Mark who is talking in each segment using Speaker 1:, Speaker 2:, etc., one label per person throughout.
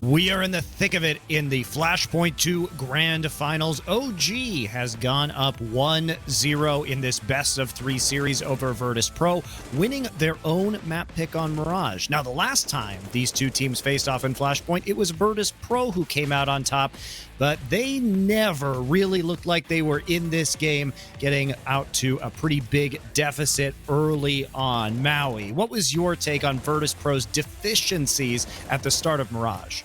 Speaker 1: We are in the thick of it in the Flashpoint 2 Grand Finals. OG has gone up 1-0 in this best-of-3 series over Virtus.pro, winning their own map pick on Mirage. Now, the last time these two teams faced off in Flashpoint, it was Virtus.pro who came out on top, but they never really looked like they were in this game, getting out to a pretty big deficit early on. Maui, what was your take on Virtus.pro's deficiencies at the start of Mirage?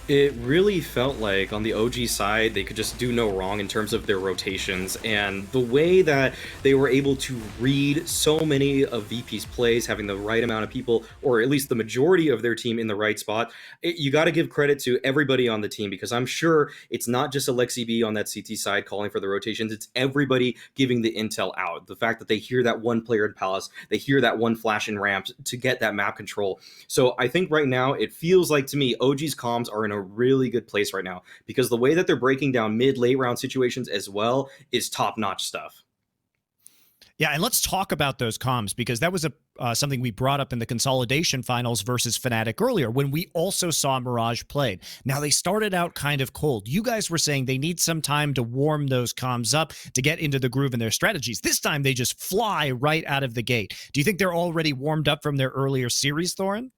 Speaker 2: It really felt like on the OG side, they could just do no wrong in terms of their rotations, and the way that they were able to read so many of VP's plays, having the right amount of people, or at least the majority of their team in the right spot. You got to give credit to everybody on the team, because I'm sure it's not just Alexi B on that CT side calling for the rotations, it's everybody giving the intel out. The fact that they hear that one player in Palace, they hear that one flash in ramps to get that map control. So I think right now, it feels like to me, OG's comms are in a really good place right now, because the way that they're breaking down late round situations as well is top-notch stuff.
Speaker 1: Yeah, and let's talk about those comms, because that was something we brought up in the consolidation finals versus Fnatic earlier, when we also saw Mirage played. Now, they started out kind of cold. You guys were saying they need some time to warm those comms up to get into the groove in their strategies. This time, they just fly right out of the gate. Do you think they're already warmed up from their earlier series, Thorin?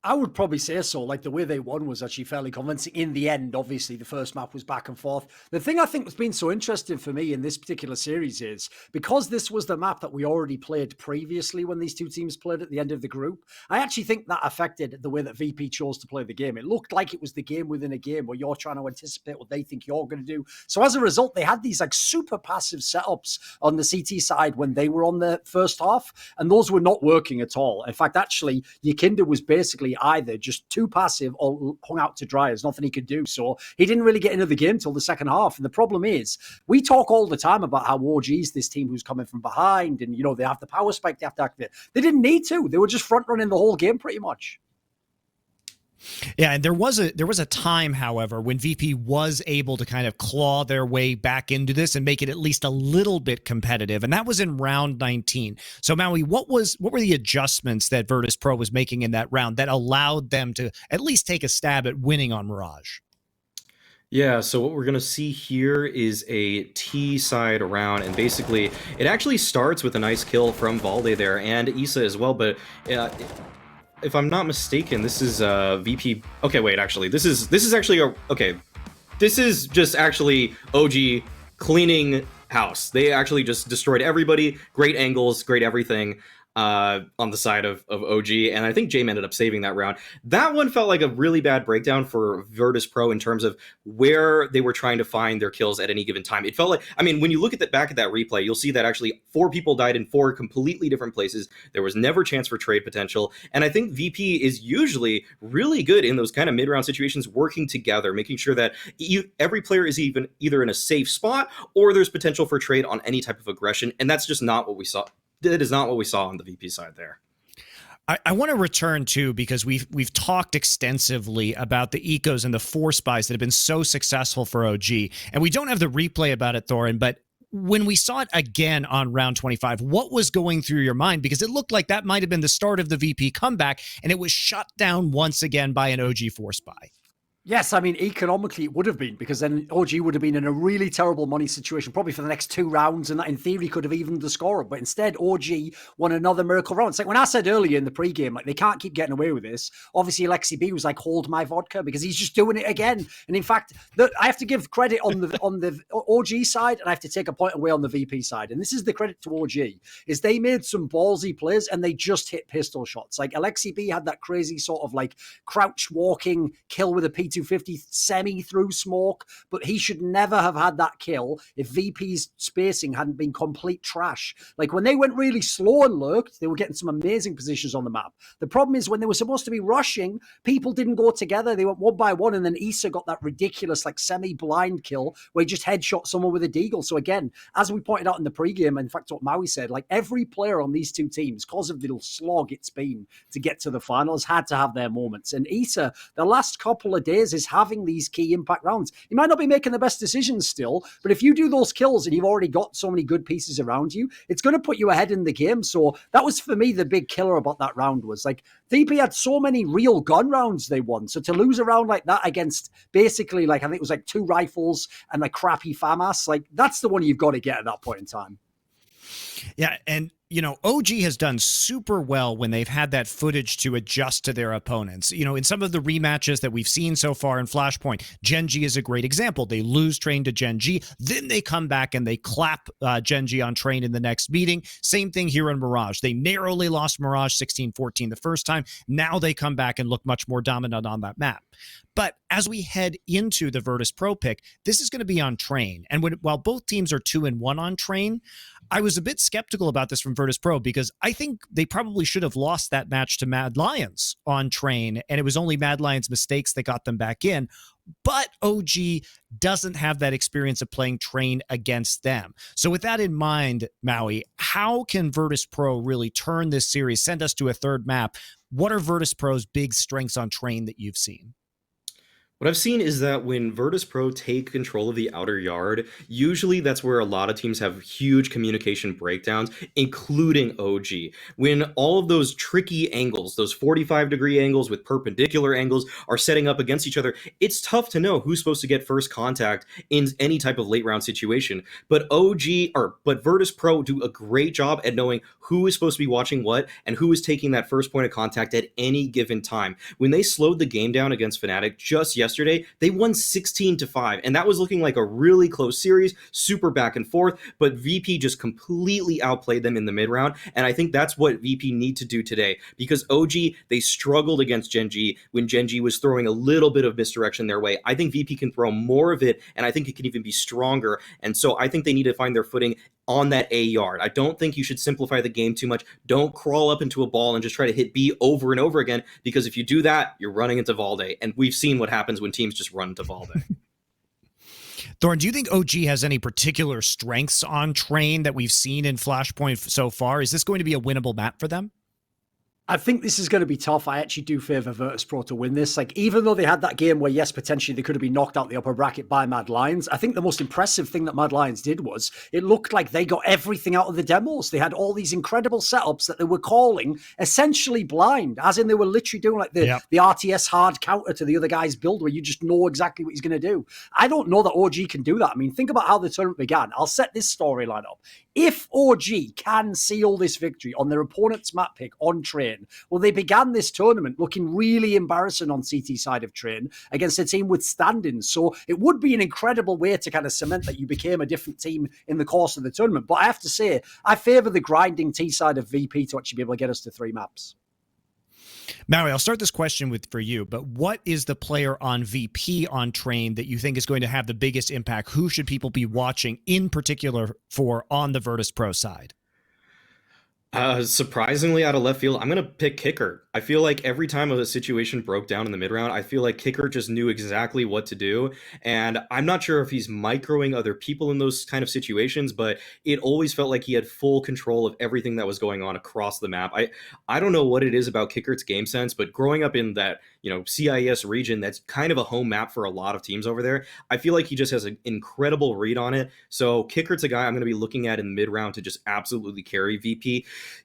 Speaker 3: I would probably say so. Like, the way they won was actually fairly convincing. In the end, obviously, the first map was back and forth. The thing I think has been so interesting for me in this particular series is, because this was the map that we already played previously when these two teams played at the end of the group, I actually think that affected the way that VP chose to play the game. It looked like it was the game within a game where you're trying to anticipate what they think you're going to do. So as a result, they had these like super passive setups on the CT side when they were on the first half, and those were not working at all. In fact, actually, Yikinda was basically either just too passive or hung out to dry. There's nothing he could do. So he didn't really get into the game till the second half. And the problem is, we talk all the time about how OG's this team who's coming from behind, and, you know, they have the power spike they have to activate. They didn't need to. They were just front running the whole game pretty much.
Speaker 1: Yeah, and there was a time, however, when VP was able to kind of claw their way back into this and make it at least a little bit competitive, and that was in round 19. So, Maui, what were the adjustments that Virtus.pro was making in that round that allowed them to at least take a stab at winning on Mirage?
Speaker 2: Yeah, so what we're going to see here is a T side round, and basically it actually starts with a nice kill from Valde there, and Issa as well, but if I'm not mistaken, this is VP. Okay, wait, actually, this is actually okay. This is just actually OG cleaning house. They actually just destroyed everybody. Great angles, great everything on the side of OG, and I think Jame ended up saving that round. That one felt like a really bad breakdown for Virtus.pro in terms of where they were trying to find their kills at any given time. It felt like, I mean, when you look at the back of that replay, you'll see that actually 4 people died in 4 completely different places. There was never chance for trade potential, and I think VP is usually really good in those kind of mid-round situations, working together, making sure that every player is either in a safe spot or there's potential for trade on any type of aggression, and that's just not what we saw. That is not what we saw on the VP side there.
Speaker 1: I want to return to, because we've talked extensively about the ecos and the force buys that have been so successful for OG, and we don't have the replay about it, Thorin, but when we saw it again on round 25, what was going through your mind? Because it looked like that might have been the start of the VP comeback, and it was shut down once again by an OG force buy.
Speaker 3: Yes, I mean, economically it would have been, because then OG would have been in a really terrible money situation, probably for the next 2 rounds, and that in theory could have evened the score. But instead, OG won another miracle round. It's like when I said earlier in the pregame, like, they can't keep getting away with this. Obviously, Alexi B was like, hold my vodka, because he's just doing it again. And in fact, I have to give credit on the OG side, and I have to take a point away on the VP side. And this is the credit to OG, is they made some ballsy plays, and they just hit pistol shots. Like, Alexi B had that crazy sort of like crouch walking kill with a P250 semi through smoke, but he should never have had that kill if VP's spacing hadn't been complete trash. Like, when they went really slow and lurked, they were getting some amazing positions on the map. The problem is, when they were supposed to be rushing, people didn't go together. They went one by one, and then Issa got that ridiculous like semi-blind kill where he just headshot someone with a deagle. So again, as we pointed out in the pregame, in fact what Maui said, like, every player on these two teams, because of the slog it's been to get to the finals, had to have their moments. And Issa, the last couple of days players is having these key impact rounds. You might not be making the best decisions still, but if you do those kills and you've already got so many good pieces around you, it's going to put you ahead in the game. So that was, for me, the big killer about that round was like VP had so many real gun rounds they won. So to lose a round like that against basically, like, I think it was like 2 rifles and like crappy FAMAS, like that's the one you've got to get at that point in time.
Speaker 1: Yeah, and OG has done super well when they've had that footage to adjust to their opponents. In some of the rematches that we've seen so far in Flashpoint, Gen G is a great example. They lose Train to Gen G, then they come back and they clap Gen G on Train in the next meeting. Same thing here in Mirage. They narrowly lost Mirage 16-14 the first time. Now they come back and look much more dominant on that map. But as we head into the Virtus.pro pick, this is going to be on Train. And while both teams are 2-1 on Train, I was a bit skeptical about this from Virtus.pro because I think they probably should have lost that match to Mad Lions on Train, and it was only Mad Lions' mistakes that got them back in. But OG doesn't have that experience of playing Train against them. So with that in mind, Maui, how can Virtus.pro really turn this series, send us to a third map? What are Virtus.pro's big strengths on Train that you've seen?
Speaker 2: What I've seen is that when Virtus.pro take control of the outer yard, usually that's where a lot of teams have huge communication breakdowns, including OG. When all of those tricky angles, those 45-degree angles with perpendicular angles are setting up against each other, it's tough to know who's supposed to get first contact in any type of late round situation. But Virtus.pro do a great job at knowing who is supposed to be watching what and who is taking that first point of contact at any given time. When they slowed the game down against Fnatic just yesterday, they won 16-5, and that was looking like a really close series, super back and forth, but VP just completely outplayed them in the mid round, and I think that's what VP need to do today, because OG, they struggled against Gen G when Gen G was throwing a little bit of misdirection their way. I think VP can throw more of it, and I think it can even be stronger, and so I think they need to find their footing on that A yard. I don't think you should simplify the game too much. Don't crawl up into a ball and just try to hit B over and over again, because if you do that, you're running into Valde, and we've seen what happens when teams just run into Valde.
Speaker 1: Thorn, do you think OG has any particular strengths on Train that we've seen in Flashpoint so far? Is this going to be a winnable map for them?
Speaker 3: I think this is going to be tough. I actually do favour Virtus.pro to win this. Like, even though they had that game where, yes, potentially they could have been knocked out the upper bracket by Mad Lions, I think the most impressive thing that Mad Lions did was it looked like they got everything out of the demos. They had all these incredible setups that they were calling essentially blind, as in they were literally doing like the RTS hard counter to the other guy's build where you just know exactly what he's going to do. I don't know that OG can do that. I mean, think about how the tournament began. I'll set this storyline up. If OG can seal this victory on their opponent's map pick on Train, well, they began this tournament looking really embarrassing on CT side of Train against a team with standings. So it would be an incredible way to kind of cement that you became a different team in the course of the tournament. But I have to say, I favour the grinding T side of VP to actually be able to get us to 3 maps.
Speaker 1: Maui, I'll start this question for you, but what is the player on VP on Train that you think is going to have the biggest impact? Who should people be watching in particular for on the Virtus.pro side?
Speaker 2: Surprisingly, out of left field, I'm going to pick KiNK. I feel like every time a situation broke down in the mid-round, I feel like KiNK just knew exactly what to do. And I'm not sure if he's microing other people in those kind of situations, but it always felt like he had full control of everything that was going on across the map. I don't know what it is about KiNK's game sense, but growing up in that, CIS region, that's kind of a home map for a lot of teams over there, I feel like he just has an incredible read on it. So KiNK's a guy I'm going to be looking at in the mid-round to just absolutely carry VP.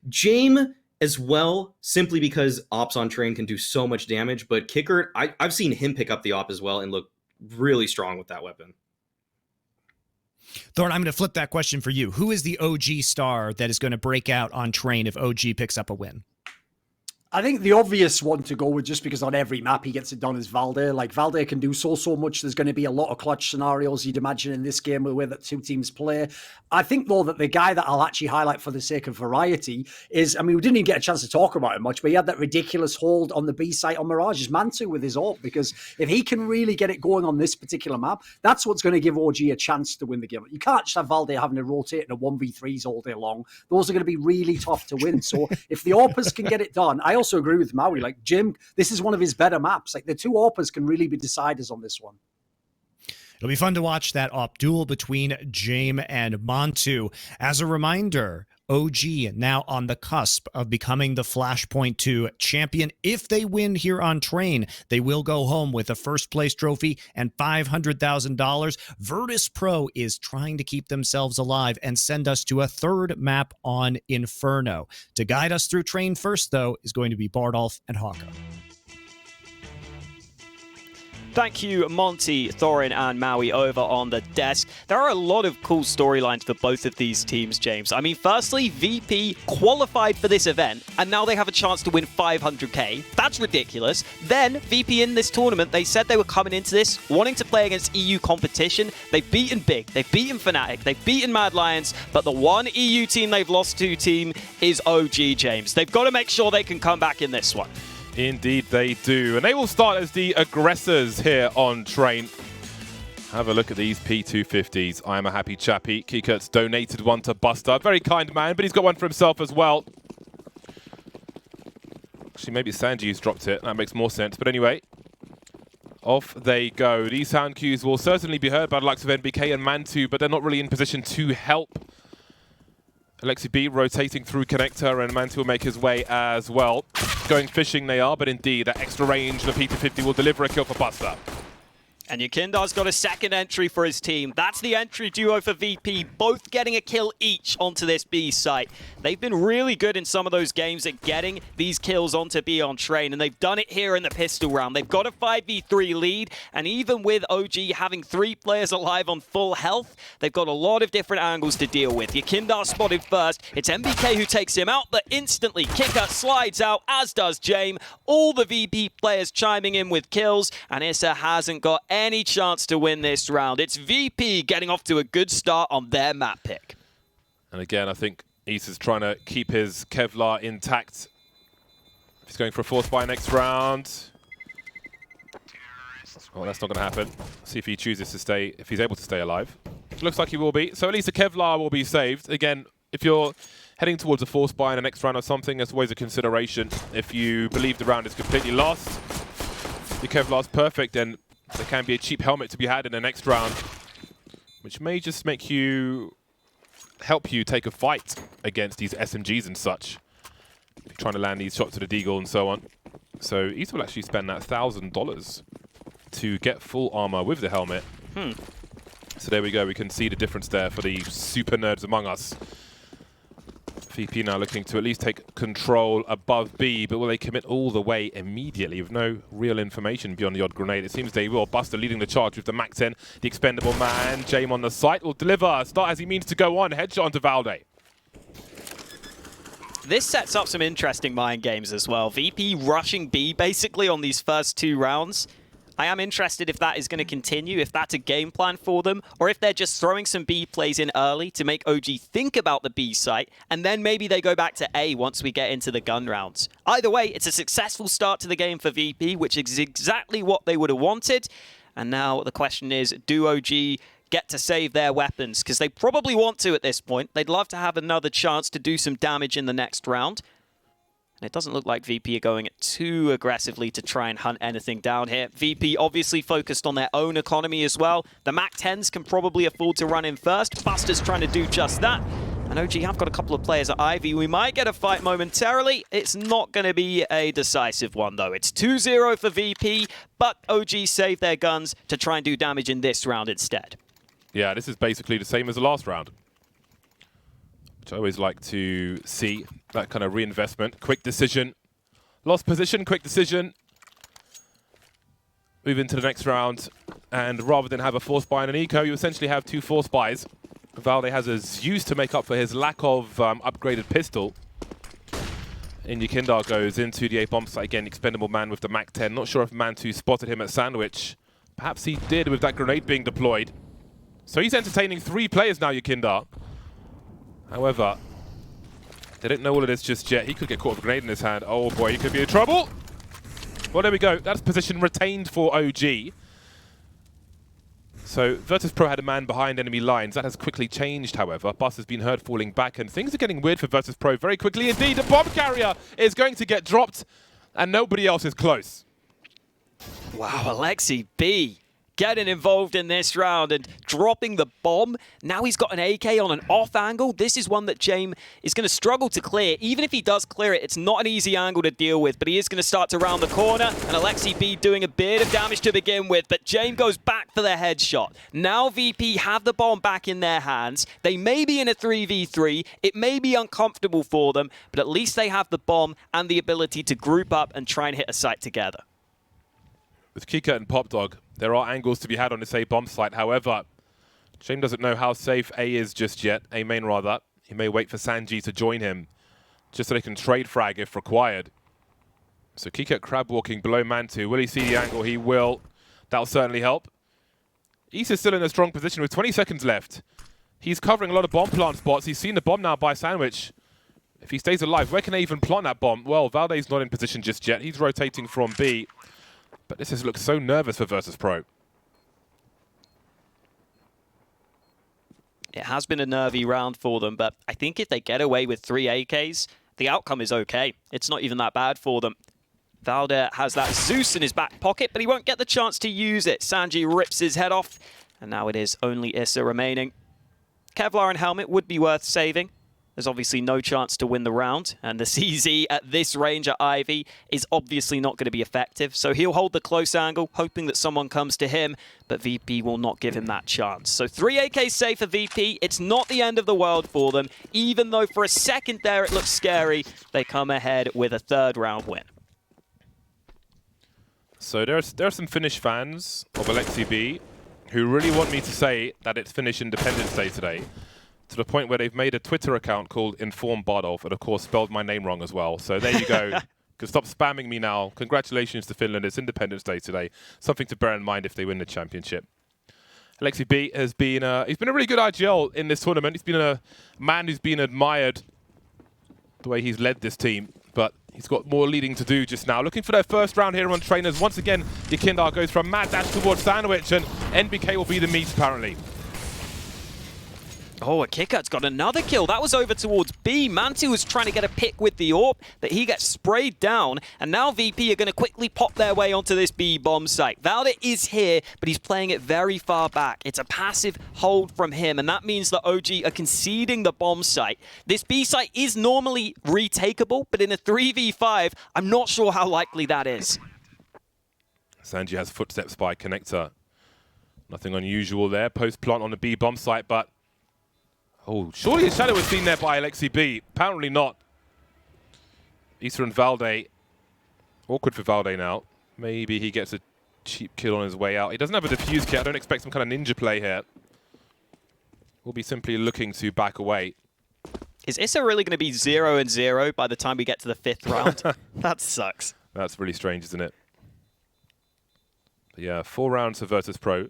Speaker 2: Jame as well, simply because ops on Train can do so much damage, but KiNK, I've seen him pick up the op as well and look really strong with that weapon.
Speaker 1: Thorn, I'm going to flip that question for you. Who is the OG star that is going to break out on Train if OG picks up a win?
Speaker 3: I think the obvious one to go with, just because on every map he gets it done, is Valde. Like, Valde can do so much. There's going to be a lot of clutch scenarios, you'd imagine, in this game, with the way that two teams play. I think, though, that the guy that I'll actually highlight for the sake of variety is, I mean, we didn't even get a chance to talk about it much, but he had that ridiculous hold on the B site on Mirage, is Mantu with his AWP, because if he can really get it going on this particular map, that's what's going to give OG a chance to win the game. You can't just have Valde having to rotate in a 1v3s all day long. Those are going to be really tough to win. So if the AWPers can get it done, I also agree with Maui. Like, Jim, this is one of his better maps. Like, the two AWPers can really be deciders on this one.
Speaker 1: It'll be fun to watch that AWP duel between Jame and Mantu. As a reminder, OG now on the cusp of becoming the Flashpoint 2 champion. If they win here on Train, they will go home with a first place trophy and $500,000. Virtus.pro is trying to keep themselves alive and send us to a third map on Inferno. To guide us through Train first, though, is going to be Bardolph and Hawko.
Speaker 4: Thank you, Monty, Thorin, and Maui over on the desk. There are a lot of cool storylines for both of these teams, James. I mean, firstly, VP qualified for this event, and now they have a chance to win 500k. That's ridiculous. Then, VP in this tournament, they said they were coming into this wanting to play against EU competition. They've beaten Big, they've beaten Fnatic, they've beaten Mad Lions, but the one EU team they've lost to team is OG, James. They've got to make sure they can come back in this one.
Speaker 5: Indeed they do. And they will start as the aggressors here on Train. Have a look at these P250s. I am a happy chappy. KiNK's donated one to Buster. Very kind man, but he's got one for himself as well. Actually, maybe Sanji's dropped it. That makes more sense. But anyway, off they go. These sound cues will certainly be heard by the likes of NBK and Mantu, but they're not really in position to help. Alexi B rotating through Connector, and Mantu will make his way as well. Going fishing they are, but indeed that extra range of the P250 will deliver a kill for Buster.
Speaker 4: And Yakindar's got a second entry for his team. That's the entry duo for VP, both getting a kill each onto this B site. They've been really good in some of those games at getting these kills onto B on Train, and they've done it here in the pistol round. They've got a 5v3 lead, and even with OG having 3 players alive on full health, they've got a lot of different angles to deal with. Yakindar spotted first. It's MBK who takes him out, but instantly Kicker slides out, as does Jame. All the VP players chiming in with kills, and Issa hasn't got any chance to win this round. It's VP getting off to a good start on their map pick.
Speaker 5: And again, I think Issa's trying to keep his Kevlar intact. He's going for a force buy next round. Well, that's not going to happen. See if he chooses to stay, if he's able to stay alive. Looks like he will be. So at least the Kevlar will be saved. Again, if you're heading towards a force buy in the next round or something, that's always a consideration. If you believe the round is completely lost, your Kevlar's perfect, and there can be a cheap helmet to be had in the next round, which may just make you help you take a fight against these SMGs and such. If you're trying to land these shots at the Deagle and so on. So Heath will actually spend that $1,000 to get full armor with the helmet. So there we go. We can see the difference there for the super nerds among us. VP now looking to at least take control above B, but will they commit all the way immediately with no real information beyond the odd grenade? It seems they will. Buster leading the charge with the Mac 10, the expendable man. Jame on the site will deliver. Start as he means to go on. Headshot onto Valde.
Speaker 4: This sets up some interesting mind games as well. VP rushing B basically on these first 2 rounds. I am interested if that is going to continue, if that's a game plan for them, or if they're just throwing some B plays in early to make OG think about the B site, and then maybe they go back to A once we get into the gun rounds. Either way, it's a successful start to the game for VP, which is exactly what they would have wanted. And now the question is, do OG get to save their weapons? Because they probably want to at this point. They'd love to have another chance to do some damage in the next round. And it doesn't look like VP are going too aggressively to try and hunt anything down here. VP obviously focused on their own economy as well. The Mac 10s can probably afford to run in first. Buster's trying to do just that. And OG have got a couple of players at Ivy. We might get a fight momentarily. It's not going to be a decisive one, though. It's 2-0 for VP, but OG saved their guns to try and do damage in this round instead.
Speaker 5: Yeah, this is basically the same as the last round, which I always like to see. That kind of reinvestment. Quick decision. Lost position, quick decision. Move into the next round. And rather than have a force buy and an eco, you essentially have 2 force buys. Valde has a Zeus to make up for his lack of upgraded pistol. And Yakindar goes into the A bomb site again. Expendable man with the Mac 10. Not sure if Mantu spotted him at Sandwich. Perhaps he did with that grenade being deployed. So he's entertaining 3 players now, Yakindar. However, they don't know all of this just yet. He could get caught with a grenade in his hand. Oh boy, he could be in trouble. Well, there we go. That's position retained for OG. So Virtus.pro had a man behind enemy lines. That has quickly changed, however. Bus has been heard falling back, and things are getting weird for Virtus.pro very quickly indeed. The bomb carrier is going to get dropped, and nobody else is close.
Speaker 4: Wow, Alexi B getting involved in this round and dropping the bomb. Now he's got an AK on an off angle. This is one that James is going to struggle to clear. Even if he does clear it, it's not an easy angle to deal with, but he is going to start to round the corner, and Alexi B doing a bit of damage to begin with, but James goes back for the headshot. Now VP have the bomb back in their hands. They may be in a 3v3. It may be uncomfortable for them, but at least they have the bomb and the ability to group up and try and hit a site together.
Speaker 5: With KiNK and PopDog, there are angles to be had on this A bomb site. However, James doesn't know how safe A is just yet. A main rather. He may wait for Sanji to join him, just so they can trade frag if required. So KiNK crab walking below Mantu. Will he see the angle? He will. That'll certainly help. East is still in a strong position with 20 seconds left. He's covering a lot of bomb plant spots. He's seen the bomb now by Sandwich. If he stays alive, where can they even plant that bomb? Well, Valde's not in position just yet. He's rotating from B. But this has looked so nervous for Virtus.pro.
Speaker 4: It has been a nervy round for them, but I think if they get away with 3 AKs, the outcome is okay. It's not even that bad for them. Valde has that Zeus in his back pocket, but he won't get the chance to use it. Sanji rips his head off, and now it is only Issa remaining. Kevlar and Helmet would be worth saving. There's obviously no chance to win the round, and the CZ at this range at Ivy is obviously not going to be effective, so he'll hold the close angle, hoping that someone comes to him, but VP will not give him that chance. So 3 AKs safe for VP. It's not the end of the world for them, even though for a second there it looks scary. They come ahead with a 3rd round win.
Speaker 5: So there are some Finnish fans of Alexi B who really want me to say that it's Finnish Independence Day today, to the point where they've made a Twitter account called Inform Bardolf, and of course spelled my name wrong as well. So there you go. Can stop spamming me now. Congratulations to Finland. It's Independence Day today. Something to bear in mind if they win the championship. Alexi B has been he's been a really good IGL in this tournament. He's been a man who's been admired the way he's led this team, but he's got more leading to do just now. Looking for their first round here on trainers. Once again, Yakindar goes from mad dash towards Sandwich, and NBK will be the meat apparently.
Speaker 4: Oh, and KiNK's got another kill. That was over towards B. Mantu was trying to get a pick with the AWP, but he gets sprayed down. And now VP are going to quickly pop their way onto this B bomb site. Valde is here, but he's playing it very far back. It's a passive hold from him, and that means that OG are conceding the bomb site. This B site is normally retakeable, but in a 3v5, I'm not sure how likely that is.
Speaker 5: Sanji has footsteps by Connector. Nothing unusual there. Post plant on the B bomb site, but oh, surely a shadow was seen there by Alexi B. Apparently not. Issa and Valde. Awkward for Valde now. Maybe he gets a cheap kill on his way out. He doesn't have a defuse kit. I don't expect some kind of ninja play here. We'll be simply looking to back away.
Speaker 4: Is Issa really going to be 0-0 by the time we get to the 5th round? That sucks.
Speaker 5: That's really strange, isn't it? But yeah, 4 rounds for Virtus.pro.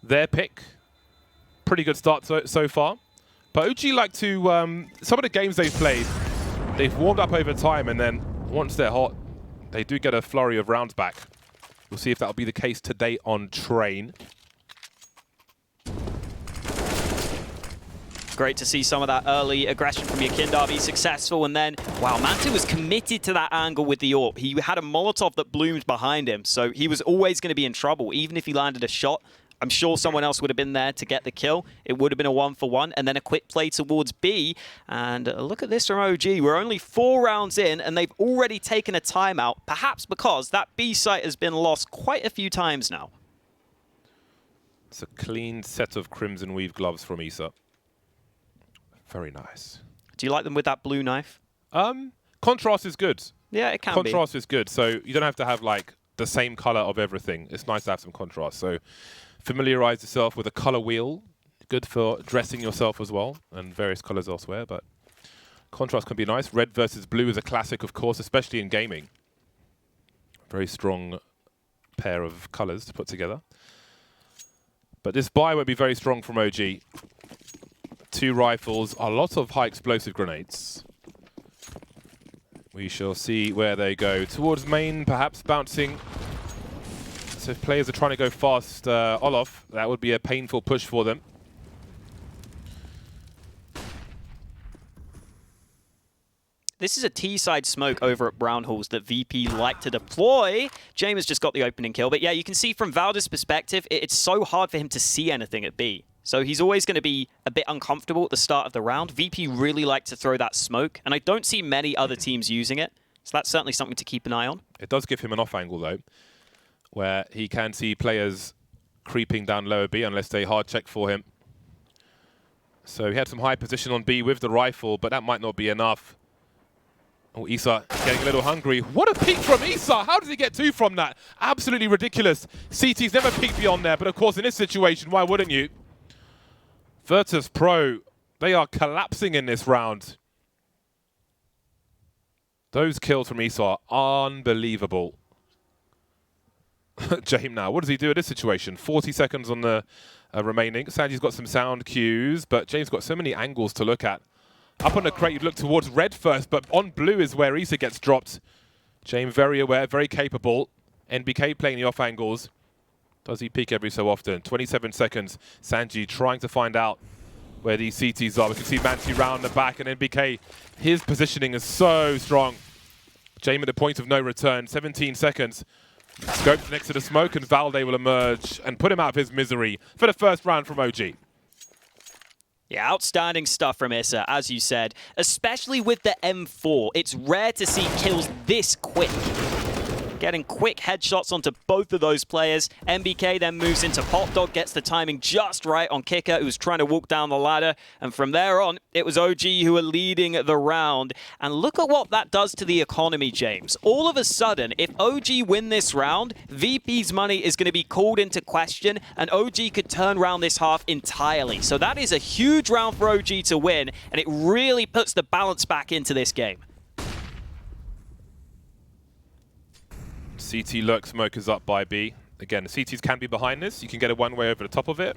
Speaker 5: Their pick. Pretty good start so far. But OG like to, some of the games they've played, they've warmed up over time, and then once they're hot, they do get a flurry of rounds back. We'll see if that'll be the case today on Train.
Speaker 4: Great to see some of that early aggression from Yakindar be successful, and then, wow, Mantu was committed to that angle with the AWP. He had a Molotov that bloomed behind him, so he was always going to be in trouble, even if he landed a shot. I'm sure someone else would have been there to get the kill. It would have been a 1-for-1, and then a quick play towards B. And look at this from OG. We're only 4 rounds in, and they've already taken a timeout, perhaps because that B site has been lost quite a few times now.
Speaker 5: It's a clean set of Crimson Weave gloves from Issa. Very nice.
Speaker 4: Do you like them with that blue knife?
Speaker 5: Contrast is good.
Speaker 4: Yeah, it can be.
Speaker 5: Contrast is good, so you don't have to have like the same color of everything. It's nice to have some contrast. So familiarize yourself with a color wheel. Good for dressing yourself as well, and various colors elsewhere, but contrast can be nice. Red versus blue is a classic, of course, especially in gaming. Very strong pair of colors to put together. But this buy won't be very strong from OG. 2 rifles, a lot of high explosive grenades. We shall see where they go. Towards main, perhaps bouncing. So if players are trying to go fast, Olaf, that would be a painful push for them.
Speaker 4: This is a T-side smoke over at Brown Halls that VP like to deploy. James has just got the opening kill. But yeah, you can see from Valda's perspective, it's so hard for him to see anything at B. So he's always going to be a bit uncomfortable at the start of the round. VP really like to throw that smoke, and I don't see many other teams using it. So that's certainly something to keep an eye on.
Speaker 5: It does give him an off angle, though, where he can see players creeping down lower B unless they hard check for him. So he had some high position on B with the rifle, but that might not be enough. Oh, Isa getting a little hungry. What a peek from Isa! How does he get 2 from that? Absolutely ridiculous. CT's never peeked beyond there, but of course in this situation, why wouldn't you? Virtus.pro, they are collapsing in this round. Those kills from Isa are unbelievable. James now, what does he do in this situation? 40 seconds on the remaining. Sanji's got some sound cues, but James got so many angles to look at. Up on the crate, you'd look towards red first, but on blue is where Isa gets dropped. James very aware, very capable. NBK playing the off angles. Does he peek every so often? 27 seconds. Sanji trying to find out where these CTs are. We can see Mansi round the back, and NBK, his positioning is so strong. James at the point of no return. 17 seconds. Scoped next to the smoke, and Valde will emerge and put him out of his misery for the first round from OG.
Speaker 4: Yeah, outstanding stuff from Issa, as you said, especially with the M4. It's rare to see kills this quick. Getting quick headshots onto both of those players. MBK then moves into Pop Dog, gets the timing just right on Kicker, who was trying to walk down the ladder. And from there on, it was OG who were leading the round. And look at what that does to the economy, James. All of a sudden, if OG win this round, VP's money is going to be called into question, and OG could turn around this half entirely. So that is a huge round for OG to win, and it really puts the balance back into this game.
Speaker 5: CT lurk smokers up by B. Again, the CTs can be behind this. You can get a one-way over the top of it.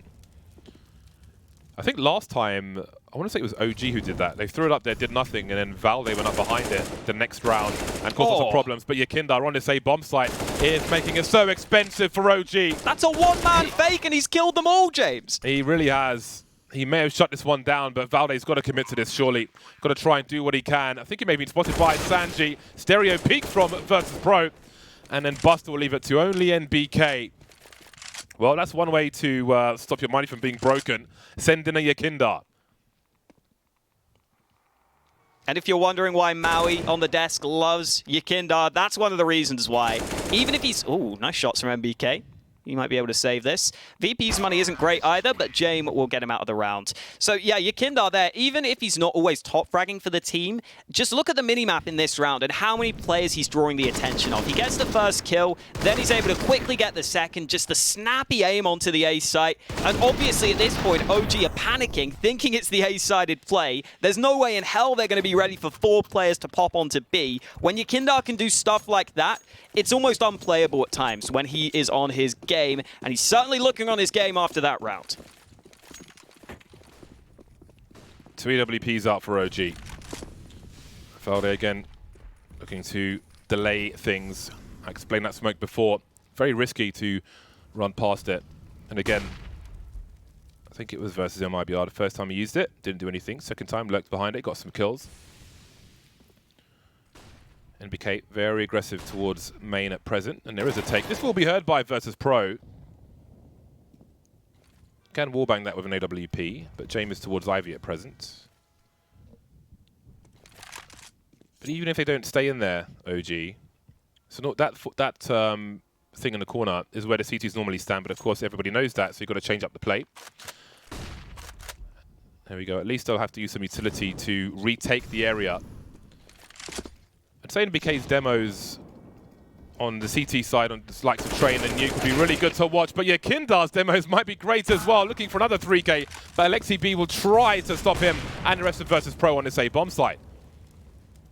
Speaker 5: I think last time, I want to say it was OG who did that. They threw it up there, did nothing, and then Valde went up behind it the next round and caused lots of problems. But Yakinda on this A bomb site is making it so expensive for OG.
Speaker 4: That's a one-man fake, and he's killed them all, James.
Speaker 5: He really has. He may have shut this one down, but Valde's got to commit to this, surely. Got to try and do what he can. I think he may have been spotted by Sanji. Stereo peek from Virtus.pro. And then Buster will leave it to only NBK. Well, that's one way to stop your money from being broken. Send in a Yakinda.
Speaker 4: And if you're wondering why Maui on the desk loves Yakinda, that's one of the reasons why. Even if he's... Ooh, nice shots from MBK. You might be able to save this. VP's money isn't great either, but James will get him out of the round. So yeah, Yakinda there, even if he's not always top fragging for the team, just look at the minimap in this round and how many players he's drawing the attention of. He gets the first kill, then he's able to quickly get the second, just the snappy aim onto the A site. And obviously at this point, OG are panicking, thinking it's the A-sided play. There's no way in hell they're going to be ready for 4 players to pop onto B. When Yakinda can do stuff like that, it's almost unplayable at times when he is on his game, and he's certainly looking on his game after that round.
Speaker 5: 2 EWPs out for OG. Valde again looking to delay things. I explained that smoke before. Very risky to run past it. And again, I think it was versus MIBR the first time he used it. Didn't do anything. Second time, lurked behind it, got some kills. NBK very aggressive towards main at present, and there is a take. This will be heard by Virtus.pro. Can wallbang that with an AWP, but James is towards Ivy at present. But even if they don't stay in there, OG, so not that thing in the corner is where the CTs normally stand, but of course everybody knows that, so you've got to change up the play. There we go. At least they'll have to use some utility to retake the area. I'd say NBK's demos on the CT side, on the likes of Train and Nuke, would be really good to watch. But yeah, Kindar's demos might be great as well, looking for another 3K. But Alexi B will try to stop him and the rest of Virtus.pro on this A bomb site.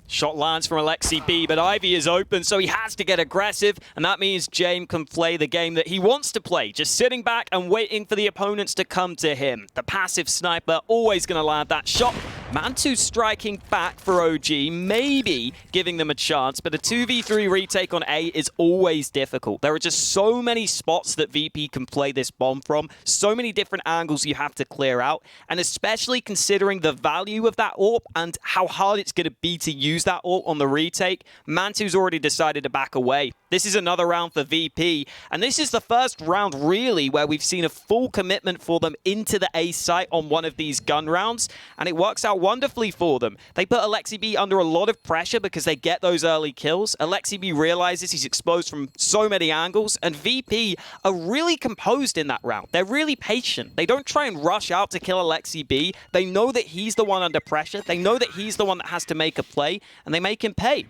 Speaker 4: Shot lands from Alexi B, but Ivy is open, so he has to get aggressive, and that means James can play the game that he wants to play, just sitting back and waiting for the opponents to come to him. The passive sniper always going to land that shot, Mantu striking back for OG, maybe giving them a chance, but a 2v3 retake on A is always difficult. There are just so many spots that VP can play this bomb from, so many different angles you have to clear out, and especially considering the value of that AWP and how hard it's going to be to use that AWP on the retake, Mantu's already decided to back away. This is another round for VP, and this is the first round really where we've seen a full commitment for them into the A site on one of these gun rounds, and it works out wonderfully for them. They put Alexi B under a lot of pressure because they get those early kills. Alexi B realizes he's exposed from so many angles, and VP are really composed in that round. They're really patient. They don't try and rush out to kill Alexi B. They know that he's the one under pressure. They know that he's the one that has to make a play, and they make him pay.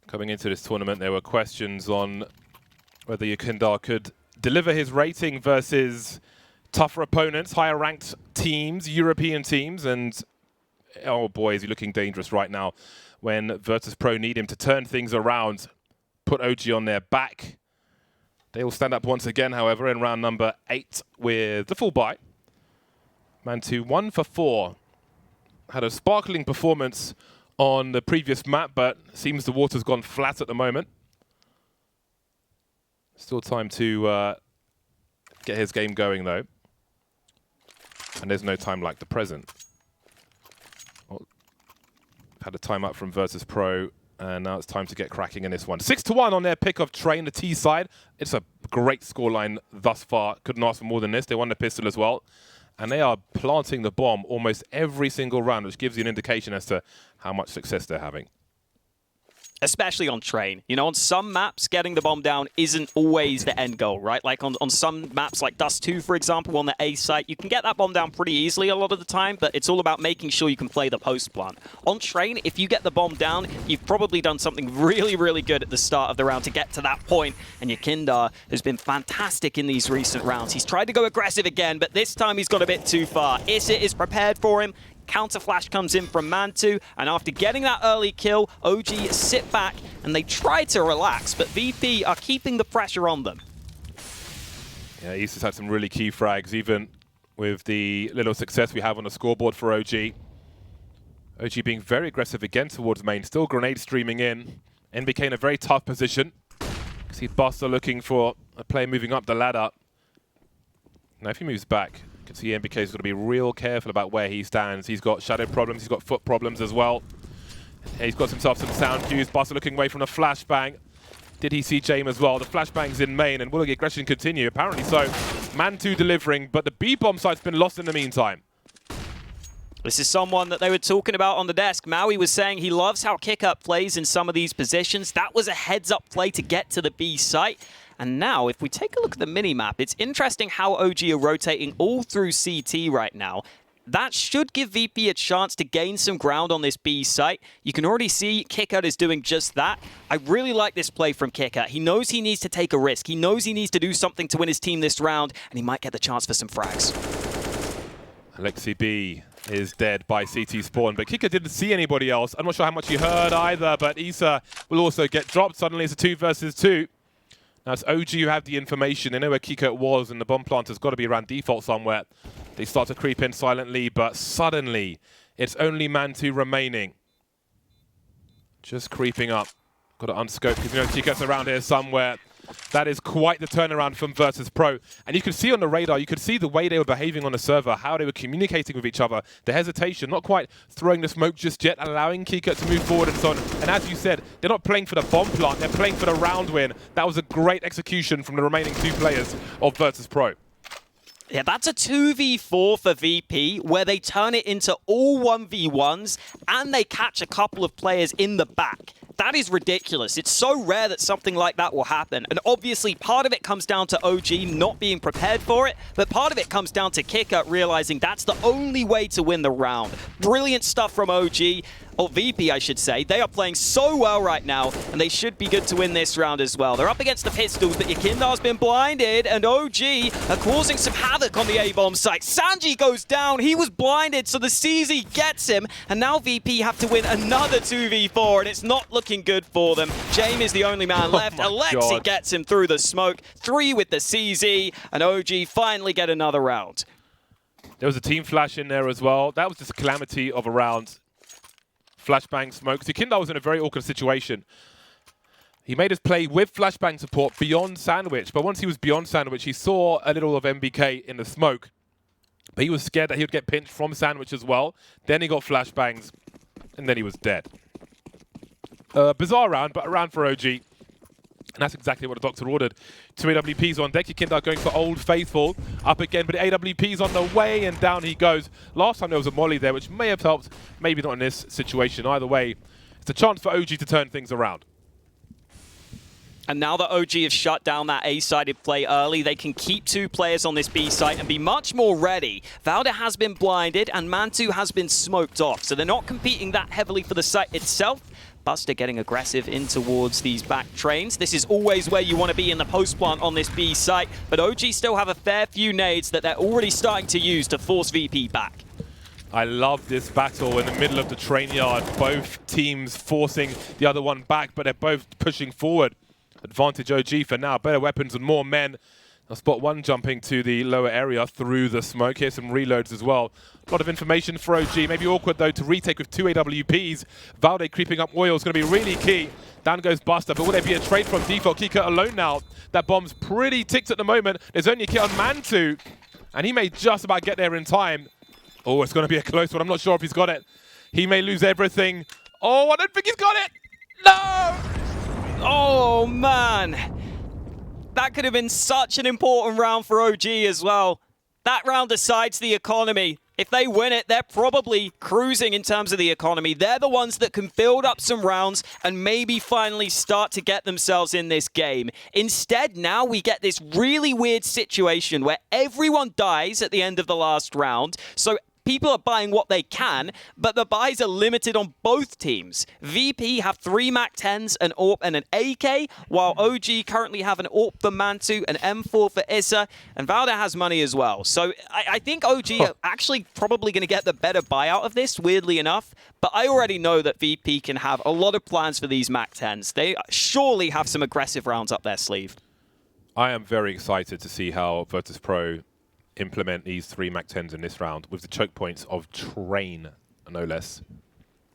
Speaker 5: Coming into this tournament, there were questions on whether Yakindar could deliver his rating versus tougher opponents, higher ranked teams, European teams, and oh boy, is he looking dangerous right now when Virtus.pro need him to turn things around, put OG on their back. They will stand up once again, however, in round number 8 with the full buy. Mantu 1 for 4. Had a sparkling performance on the previous map, but seems the water's gone flat at the moment. Still time to get his game going, though. And there's no time like the present. Well, had a timeout from Virtus.pro, and now it's time to get cracking in this one. 6-1 on their pick of Train, the T side. It's a great scoreline thus far. Couldn't ask for more than this. They won the pistol as well. And they are planting the bomb almost every single round, which gives you an indication as to how much success they're having.
Speaker 4: Especially on Train. You know, on some maps, getting the bomb down isn't always the end goal, right? Like on some maps like Dust 2, for example, on the A site, you can get that bomb down pretty easily a lot of the time, but it's all about making sure you can play the post plant. On Train, if you get the bomb down, you've probably done something really, really good at the start of the round to get to that point, and Yakindar has been fantastic in these recent rounds. He's tried to go aggressive again, but this time he's got a bit too far. Issa is prepared for him. Counter flash comes in from Mantu, and after getting that early kill, OG sit back and they try to relax, but VP are keeping the pressure on them.
Speaker 5: Yeah, Heath has had some really key frags, even with the little success we have on the scoreboard for OG. OG being very aggressive again towards main, still grenade streaming in. NBK in a very tough position. See Buster looking for a player moving up the ladder. Now if he moves back, you can see NBK's got to be real careful about where he stands. He's got shadow problems, he's got foot problems as well. He's got himself some sound cues. Buster looking away from the flashbang. Did he see James as well? The flashbang's in main, and will the aggression continue? Apparently so. Mantu delivering, but the B-bomb site's been lost in the meantime.
Speaker 4: This is someone that they were talking about on the desk. Maui was saying he loves how KiNK plays in some of these positions. That was a heads-up play to get to the B site. And now, if we take a look at the mini-map, it's interesting how OG are rotating all through CT right now. That should give VP a chance to gain some ground on this B site. You can already see KiNK is doing just that. I really like this play from KiNK. He knows he needs to take a risk. He knows he needs to do something to win his team this round, and he might get the chance for some frags.
Speaker 5: Alexi B is dead by CT spawn, but KiNK didn't see anybody else. I'm not sure how much he heard either, but Issa will also get dropped. Suddenly it's a 2 versus 2. Now it's OG who have the information. They know where KiNK was, and the bomb plant has got to be around default somewhere. They start to creep in silently, but suddenly it's only Mantu remaining. Just creeping up. Got to unscope because you know KiNK's around here somewhere. That is quite the turnaround from Virtus.pro. And you could see on the radar, you could see the way they were behaving on the server, how they were communicating with each other, the hesitation, not quite throwing the smoke just yet, allowing KiNK to move forward and so on. And as you said, they're not playing for the bomb plant, they're playing for the round win. That was a great execution from the remaining 2 players of Virtus.pro.
Speaker 4: Yeah, that's a 2v4 for VP, where they turn it into all 1v1s, and they catch a couple of players in the back. That is ridiculous. It's so rare that something like that will happen. And obviously, part of it comes down to OG not being prepared for it, but part of it comes down to KiNK realizing that's the only way to win the round. Brilliant stuff from OG. Or VP, I should say. They are playing so well right now, and they should be good to win this round as well. They're up against the pistols, but Yakindar's been blinded, and OG are causing some havoc on the A-bomb site. Sanji goes down. He was blinded, so the CZ gets him, and now VP have to win another 2v4, and it's not looking good for them. James is the only man left. Alexi gets him through the smoke. 3 with the CZ, and OG finally get another round.
Speaker 5: There was a team flash in there as well. That was just a calamity of a round. Flashbang smoke. So KiNK was in a very awkward situation. He made his play with flashbang support beyond sandwich, but once he was beyond sandwich, he saw a little of MBK in the smoke. But he was scared that he would get pinched from sandwich as well. Then he got flashbangs, and then he was dead. Bizarre round, but a round for OG. And that's exactly what the doctor ordered. 2 AWPs on deck. KiNK going for Old Faithful. Up again, but the AWP's on the way, and down he goes. Last time there was a molly there, which may have helped. Maybe not in this situation. Either way, it's a chance for OG to turn things around.
Speaker 4: And now that OG have shut down that A-sided play early, they can keep 2 players on this B site and be much more ready. Valde has been blinded and Mantu has been smoked off, so they're not competing that heavily for the site itself. Buster getting aggressive in towards these back trains. This is always where you want to be in the post plant on this B site, but OG still have a fair few nades that they're already starting to use to force VP back.
Speaker 5: I love this battle in the middle of the train yard. Both teams forcing the other one back, but they're both pushing forward. Advantage OG for now. Better weapons and more men. I'll spot one jumping to the lower area through the smoke. Here's some reloads as well. A lot of information for OG. Maybe awkward, though, to retake with 2 AWPs. Valde creeping up oil is going to be really key. Down goes Buster, but will there be a trade from default? KiNK alone now. That bomb's pretty ticked at the moment. There's only a kit on Mantu, and he may just about get there in time. Oh, it's going to be a close one. I'm not sure if he's got it. He may lose everything. Oh, I don't think he's got it. No!
Speaker 4: Oh, man. That could have been such an important round for OG as well. That round decides the economy. If they win it, they're probably cruising in terms of the economy. They're the ones that can build up some rounds and maybe finally start to get themselves in this game. Instead, now we get this really weird situation where everyone dies at the end of the last round. So people are buying what they can, but the buys are limited on both teams. VP have 3 MAC-10s, an AWP and an AK, while OG currently have an AWP for Mantu, an M4 for Issa, and Valde has money as well. So I think OG are actually probably going to get the better buy out of this, weirdly enough, but I already know that VP can have a lot of plans for these MAC-10s. They surely have some aggressive rounds up their sleeve.
Speaker 5: I am very excited to see how Virtus.pro implement these 3 MAC-10s in this round with the choke points of Train, no less.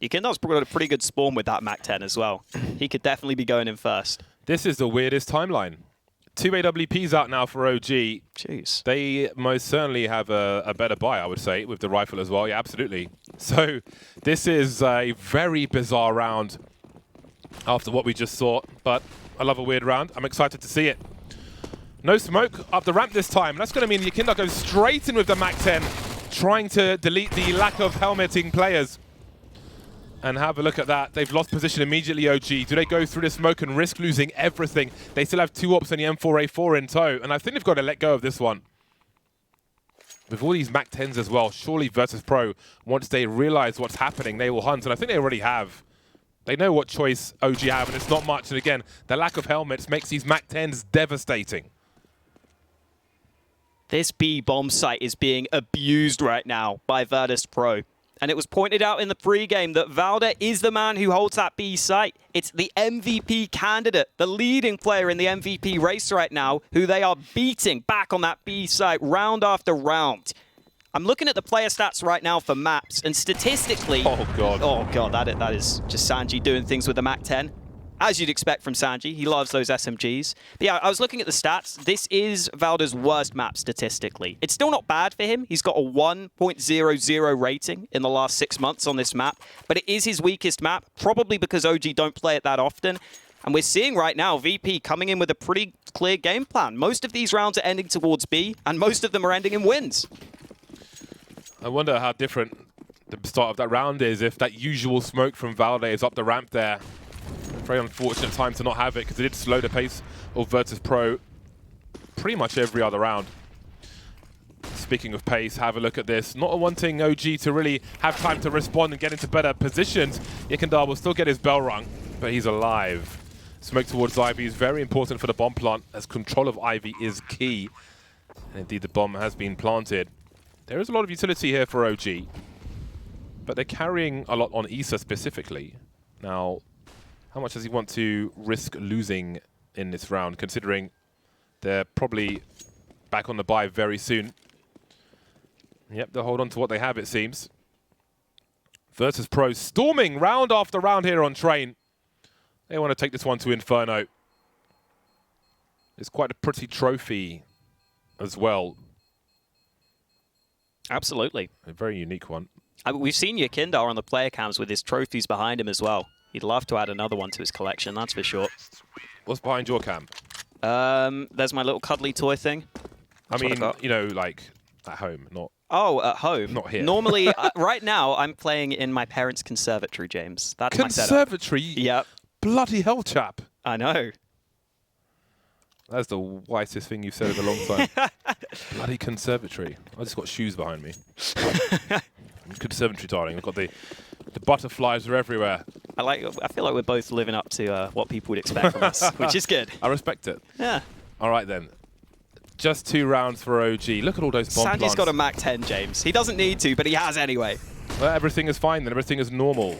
Speaker 4: KiNK's got a pretty good spawn with that MAC-10 as well. He could definitely be going in first.
Speaker 5: This is the weirdest timeline. 2 AWPs out now for OG.
Speaker 4: Jeez.
Speaker 5: They most certainly have a better buy, I would say, with the rifle as well. Yeah, absolutely. So this is a very bizarre round after what we just saw, but I love a weird round. I'm excited to see it. No smoke up the ramp this time. That's going to mean the KiNK goes straight in with the MAC-10, trying to delete the lack of helmeting players. And have a look at that. They've lost position immediately, OG. Do they go through the smoke and risk losing everything? They still have 2 AWPs and the M4A4 in tow, and I think they've got to let go of this one. With all these MAC-10s as well, surely Virtus.pro, once they realize what's happening, they will hunt, and I think they already have. They know what choice OG have, and it's not much. And again, the lack of helmets makes these MAC-10s devastating.
Speaker 4: This B bomb site is being abused right now by Virtus.pro. And it was pointed out in the pregame that Valde is the man who holds that B site. It's the MVP candidate, the leading player in the MVP race right now, who they are beating back on that B site round after round. I'm looking at the player stats right now for maps, and statistically...
Speaker 5: Oh, God.
Speaker 4: That is just Sanji doing things with the MAC-10. As you'd expect from Sanji, he loves those SMGs. But yeah, I was looking at the stats. This is Valde's worst map statistically. It's still not bad for him. He's got a 1.00 rating in the last 6 months on this map, but it is his weakest map, probably because OG don't play it that often. And we're seeing right now VP coming in with a pretty clear game plan. Most of these rounds are ending towards B, and most of them are ending in wins.
Speaker 5: I wonder how different the start of that round is if that usual smoke from Valde is up the ramp there. Very unfortunate time to not have it because it did slow the pace of Virtus.pro pretty much every other round. Speaking of pace, have a look at this. Not wanting OG to really have time to respond and get into better positions. KiNK will still get his bell rung, but he's alive. Smoke towards Ivy is very important for the bomb plant as control of Ivy is key. And indeed the bomb has been planted. There is a lot of utility here for OG, but they're carrying a lot on Issa specifically. Now, how much does he want to risk losing in this round, considering they're probably back on the buy very soon? Yep, they'll hold on to what they have, it seems. Virtus.pro storming round after round here on Train. They want to take this one to Inferno. It's quite a pretty trophy as well.
Speaker 4: Absolutely.
Speaker 5: A very unique one.
Speaker 4: We've seen Yakindar on the player cams with his trophies behind him as well. He'd love to add another one to his collection, that's for sure.
Speaker 5: What's behind your cam?
Speaker 4: There's my little cuddly toy thing.
Speaker 5: I mean, you know, like at home, not...
Speaker 4: Oh, at home.
Speaker 5: Not here.
Speaker 4: Normally, right now, I'm playing in my parents' conservatory, James. That's my setup.
Speaker 5: Conservatory?
Speaker 4: Yep.
Speaker 5: Bloody hell, chap.
Speaker 4: I know.
Speaker 5: That's the whitest thing you've said in a long time. Bloody conservatory. I just got shoes behind me. Conservatory, darling. I've got the butterflies are everywhere.
Speaker 4: I feel like we're both living up to what people would expect from us, which is good.
Speaker 5: I respect it.
Speaker 4: Yeah.
Speaker 5: All right, then. Just 2 rounds for OG. Look at all those bomb plants.
Speaker 4: Sanji's got a Mac 10, James. He doesn't need to, but he has anyway.
Speaker 5: Well, everything is fine then. Everything is normal.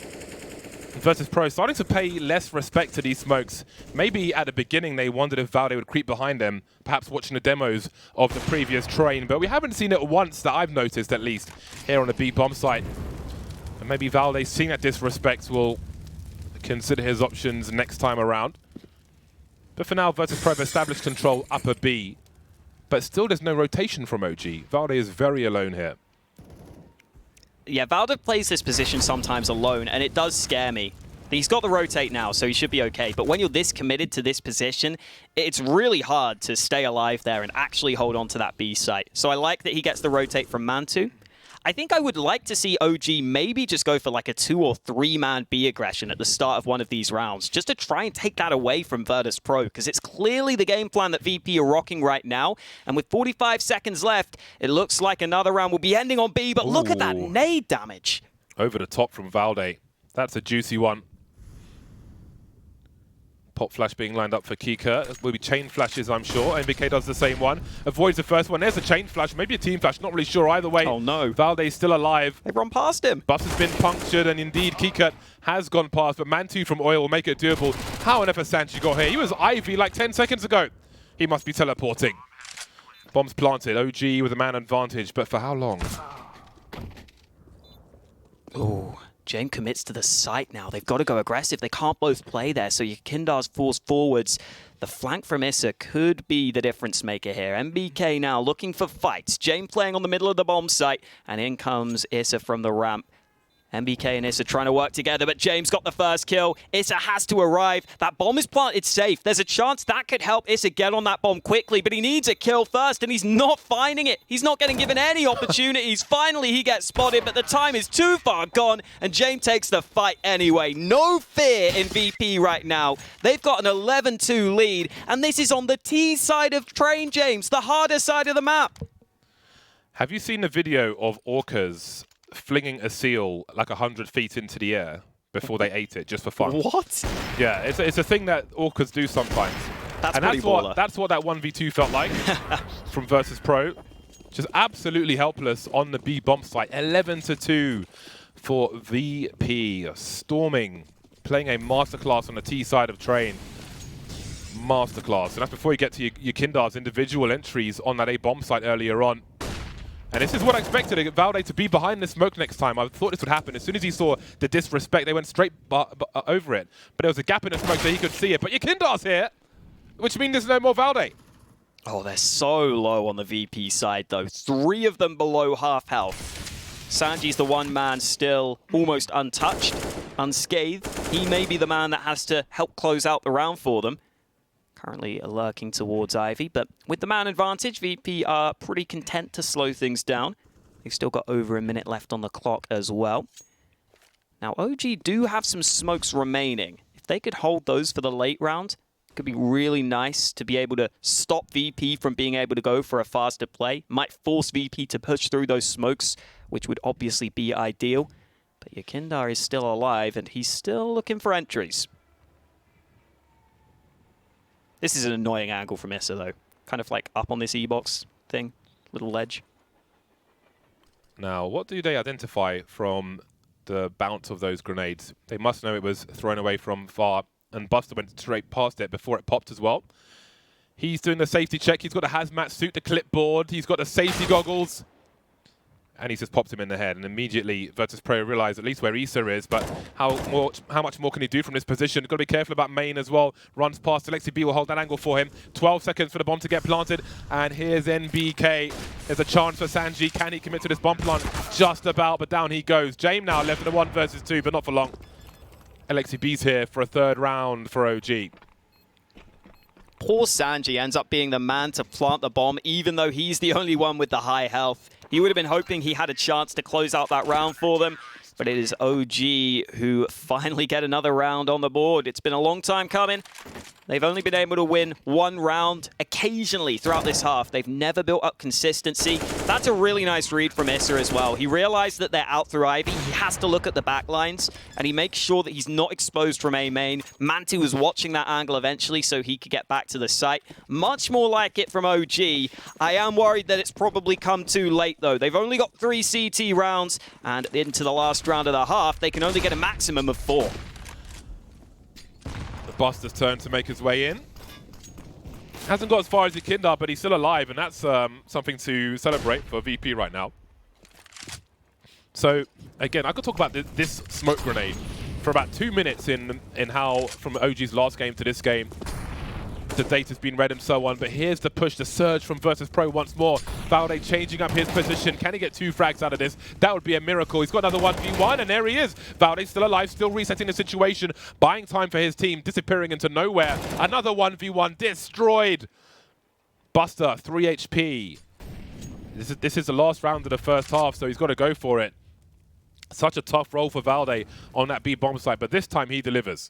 Speaker 5: Virtus.pro starting to pay less respect to these smokes. Maybe at the beginning they wondered if Valde would creep behind them, perhaps watching the demos of the previous Train, but we haven't seen it once that I've noticed, at least, here on the B bomb site. And maybe Valde, seeing that disrespect, will consider his options next time around. But for now, Virtus.pro have established control upper B. But still, there's no rotation from OG. Valde is very alone here.
Speaker 4: Yeah, Valde plays this position sometimes alone, and it does scare me. He's got the rotate now, so he should be okay. But when you're this committed to this position, it's really hard to stay alive there and actually hold on to that B site. So I like that he gets the rotate from Mantu. I think I would like to see OG maybe just go for like a 2 or 3 man B aggression at the start of one of these rounds, just to try and take that away from Virtus.pro, because it's clearly the game plan that VP are rocking right now. And with 45 seconds left, it looks like another round will be ending on B, but look at that nade damage.
Speaker 5: Over the top from Valde. That's a juicy one. Pop flash being lined up for KiNK. Will be chain flashes, I'm sure. MBK does the same one. Avoids the first one. There's a chain flash, maybe a team flash. Not really sure either way.
Speaker 4: Oh no.
Speaker 5: Valde's still alive.
Speaker 4: They've run past him.
Speaker 5: Bus has been punctured, and indeed KiNK has gone past. But Mantu from Oil will make it doable. How on earth has Sanji got here? He was Ivy like 10 seconds ago. He must be teleporting. Bombs planted. OG with a man advantage, but for how long?
Speaker 4: Oh. James commits to the site now. They've got to go aggressive. They can't both play there, so Yakindar's forced forwards. The flank from Issa could be the difference maker here. MBK now looking for fights. James playing on the middle of the bomb site, and in comes Issa from the ramp. MBK and Issa trying to work together, but James got the first kill. Issa has to arrive. That bomb is planted safe. There's a chance that could help Issa get on that bomb quickly, but he needs a kill first, and he's not finding it. He's not getting given any opportunities. Finally, he gets spotted, but the time is too far gone, and James takes the fight anyway. No fear in VP right now. They've got an 11-2 lead, and this is on the T side of Train, James, the harder side of the map.
Speaker 5: Have you seen the video of orcas flinging a seal like 100 feet into the air before they ate it just for fun?
Speaker 4: What?
Speaker 5: Yeah, it's a thing that orcas do sometimes.
Speaker 4: That's
Speaker 5: what that 1v2 felt like from Virtus.pro. Just absolutely helpless on the B bomb site. 11-2 for VP. Storming, playing a masterclass on the T side of Train. Masterclass. And that's before you get to Yakindar's individual entries on that A bomb site earlier on. And this is what I expected, Valde to be behind the smoke next time. I thought this would happen. As soon as he saw the disrespect, they went straight over it. But there was a gap in the smoke so he could see it. But Yakindar's here, which means there's no more Valde.
Speaker 4: Oh, they're so low on the VP side, though. 3 of them below half health. Sanji's the one man still almost untouched, unscathed. He may be the man that has to help close out the round for them. Currently lurking towards Ivy, but with the man advantage, VP are pretty content to slow things down. They've still got over a minute left on the clock as well. Now, OG do have some smokes remaining. If they could hold those for the late round, it could be really nice to be able to stop VP from being able to go for a faster play. Might force VP to push through those smokes, which would obviously be ideal. But Yakindar is still alive, and he's still looking for entries. This is an annoying angle from Issa, though. Kind of like up on this E-box thing, little ledge.
Speaker 5: Now, what do they identify from the bounce of those grenades? They must know it was thrown away from far, and Buster went straight past it before it popped as well. He's doing the safety check. He's got a hazmat suit, the clipboard. He's got the safety goggles. and he just pops him in the head. And immediately Virtus.pro realize at least where Issa is, but how much more can he do from this position? Got to be careful about main as well. Runs past Alexi B will hold that angle for him. 12 seconds for the bomb to get planted, and here's NBK. There's a chance for Sanji. Can he commit to this bomb plant? Just about, but down he goes. James now left in a 1 versus 2, but not for long. Alexi B's here for a 3rd round for OG.
Speaker 4: Poor Sanji ends up being the man to plant the bomb, even though he's the only one with the high health. He would have been hoping he had a chance to close out that round for them, but it is OG who finally get another round on the board. It's been a long time coming. They've only been able to win 1 round occasionally throughout this half. They've never built up consistency. That's a really nice read from Issa as well. He realized that they're out through Ivy. He has to look at the back lines, and he makes sure that he's not exposed from A main. Manti was watching that angle eventually so he could get back to the site. Much more like it from OG. I am worried that it's probably come too late, though. They've only got 3 CT rounds, and into the last round of the half, they can only get a maximum of 4.
Speaker 5: Buster's turn to make his way in. Hasn't got as far as he can, but he's still alive, and that's something to celebrate for VP right now. So, again, I could talk about this smoke grenade for about 2 minutes in how, from OG's last game to this game, the data's been read and so on, but here's the push, the surge from Virtus.pro once more. Pallate changing up his position. Can he get 2 frags out of this? That would be a miracle. He's got another 1v1, and there he is. Pallate still alive, still resetting the situation, buying time for his team, disappearing into nowhere. Another 1v1 destroyed. Buster, 3 HP. This is the last round of the first half, so he's got to go for it. Such a tough role for Valde on that B bomb site, but this time he delivers.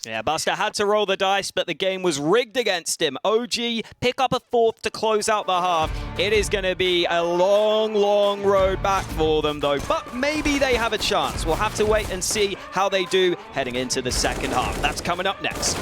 Speaker 4: Yeah, Buster had to roll the dice, but the game was rigged against him. OG pick up a 4th to close out the half. It is going to be a long, long road back for them, though. But maybe they have a chance. We'll have to wait and see how they do heading into the second half. That's coming up next.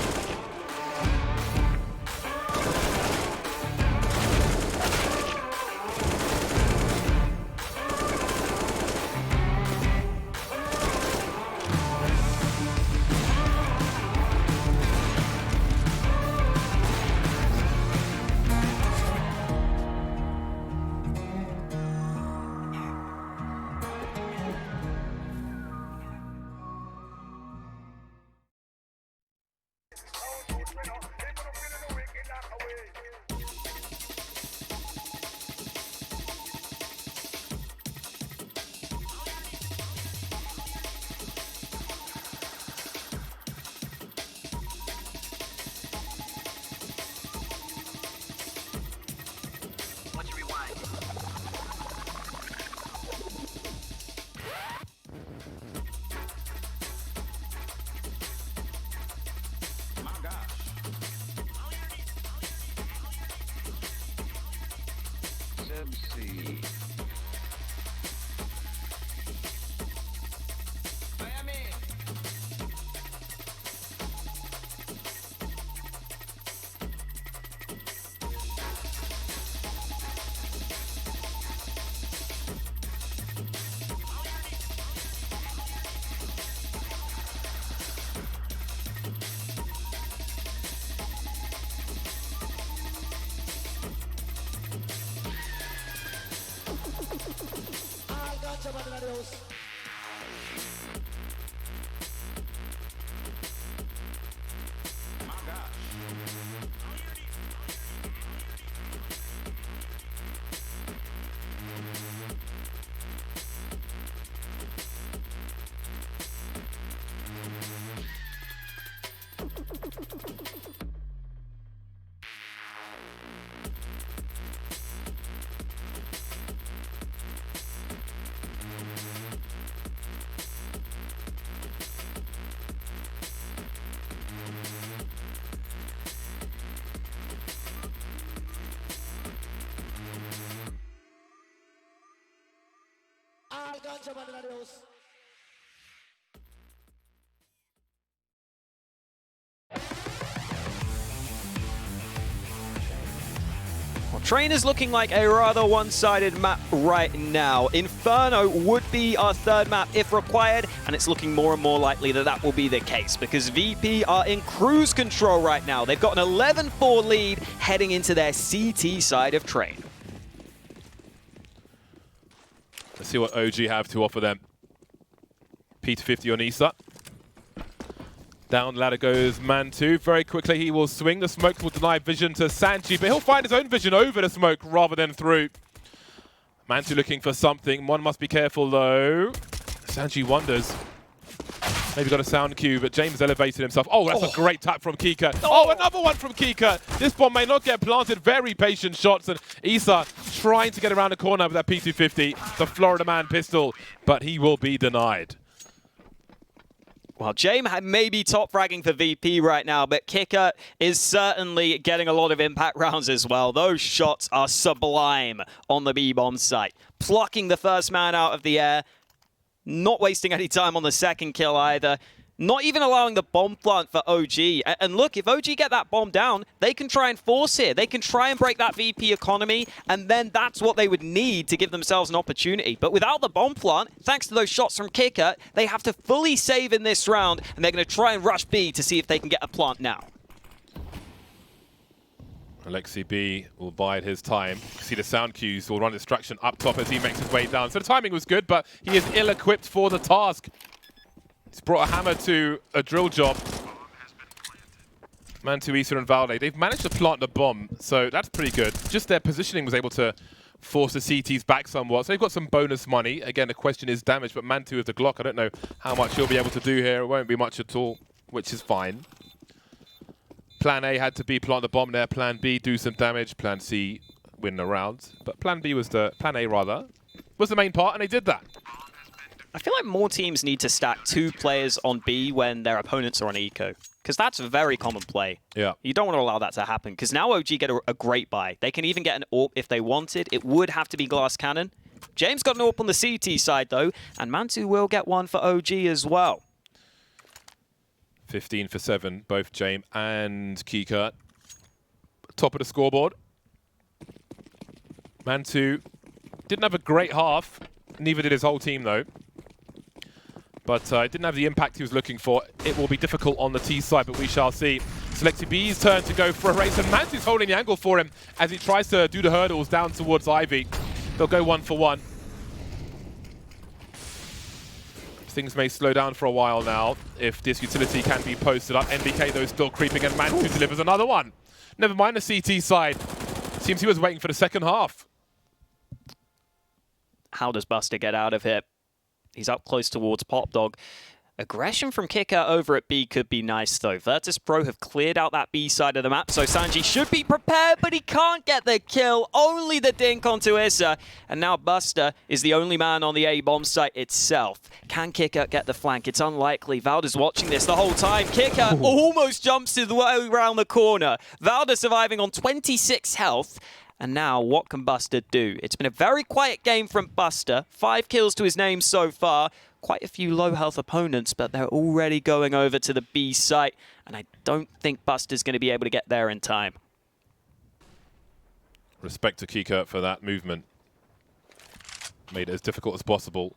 Speaker 4: Well, Train is looking like a rather one-sided map right now. Inferno would be our 3rd map if required, and it's looking more and more likely that that will be the case because VP are in cruise control right now. They've got an 11-4 lead heading into their CT side of Train.
Speaker 5: see what OG have to offer them. P250 on Issa. Down ladder goes Man2. Very quickly he will swing. The smoke will deny vision to Sanji, but he'll find his own vision over the smoke rather than through. Man2 looking for something. One must be careful though. Sanji wonders. Maybe got a sound cue, but James elevated himself. Oh, that's a great tap from KiNK. Oh, another one from KiNK. This bomb may not get planted. Very patient shots, and Issa trying to get around the corner with that P250, the Florida Man pistol, but he will be denied.
Speaker 4: Well, James may be top fragging for VP right now, but KiNK is certainly getting a lot of impact rounds as well. Those shots are sublime on the B-bomb site. Plucking the first man out of the air, not wasting any time on the second kill either. Not even allowing the bomb plant for OG. And look, if OG get that bomb down, they can try and force here. They can try and break that VP economy, and then that's what they would need to give themselves an opportunity. But without the bomb plant, thanks to those shots from KiNK, they have to fully save in this round, and they're going to try and rush B to see if they can get a plant now.
Speaker 5: Alexi B will bide his time. See the sound cues will run distraction up top as he makes his way down. So the timing was good, but he is ill-equipped for the task. He's brought a hammer to a drill job. Man2, Issa and Valde, they've managed to plant the bomb, so that's pretty good. Just their positioning was able to force the CTs back somewhat. So they've got some bonus money. Again, the question is damage, but Man2 with the Glock, I don't know how much he'll be able to do here. It won't be much at all, which is fine. Plan A had to be plant the bomb there. Plan B, do some damage. Plan C, win the round. But Plan B was Plan A rather, was the main part, and they did that.
Speaker 4: I feel like more teams need to stack 2 players on B when their opponents are on eco, because that's a very common play.
Speaker 5: Yeah.
Speaker 4: You don't want to allow that to happen, because now OG get a great buy. They can even get an AWP if they wanted. It would have to be glass cannon. James got an AWP on the CT side though, and Man2 will get one for OG as well.
Speaker 5: 15 for 7, both James and KiNK. Top of the scoreboard. Man2 didn't have a great half. Neither did his whole team though. But it didn't have the impact he was looking for. It will be difficult on the T side, but we shall see. Selected B's turn to go for a race, and Man2's holding the angle for him as he tries to do the hurdles down towards Ivy. They'll go 1 for 1. Things may slow down for a while now if this utility can be posted up. NBK though still creeping, and Man2 delivers another one. Never mind the CT side. Seems he was waiting for the second half.
Speaker 4: How does Buster get out of here? He's up close towards Pop Dog. Aggression from KiNK over at B could be nice though. Virtus.pro have cleared out that B side of the map, so Sanji should be prepared, but he can't get the kill. Only the dink onto Issa, and now Buster is the only man on the A bomb site itself. Can KiNK get the flank? It's unlikely. Valda's watching this the whole time. KiNK almost jumps his way around the corner. Valda surviving on 26 health. And now, what can Buster do? It's been a very quiet game from Buster. 5 kills to his name so far. Quite a few low health opponents, but they're already going over to the B site. And I don't think Buster's going to be able to get there in time.
Speaker 5: Respect to KiNK for that movement. Made it as difficult as possible.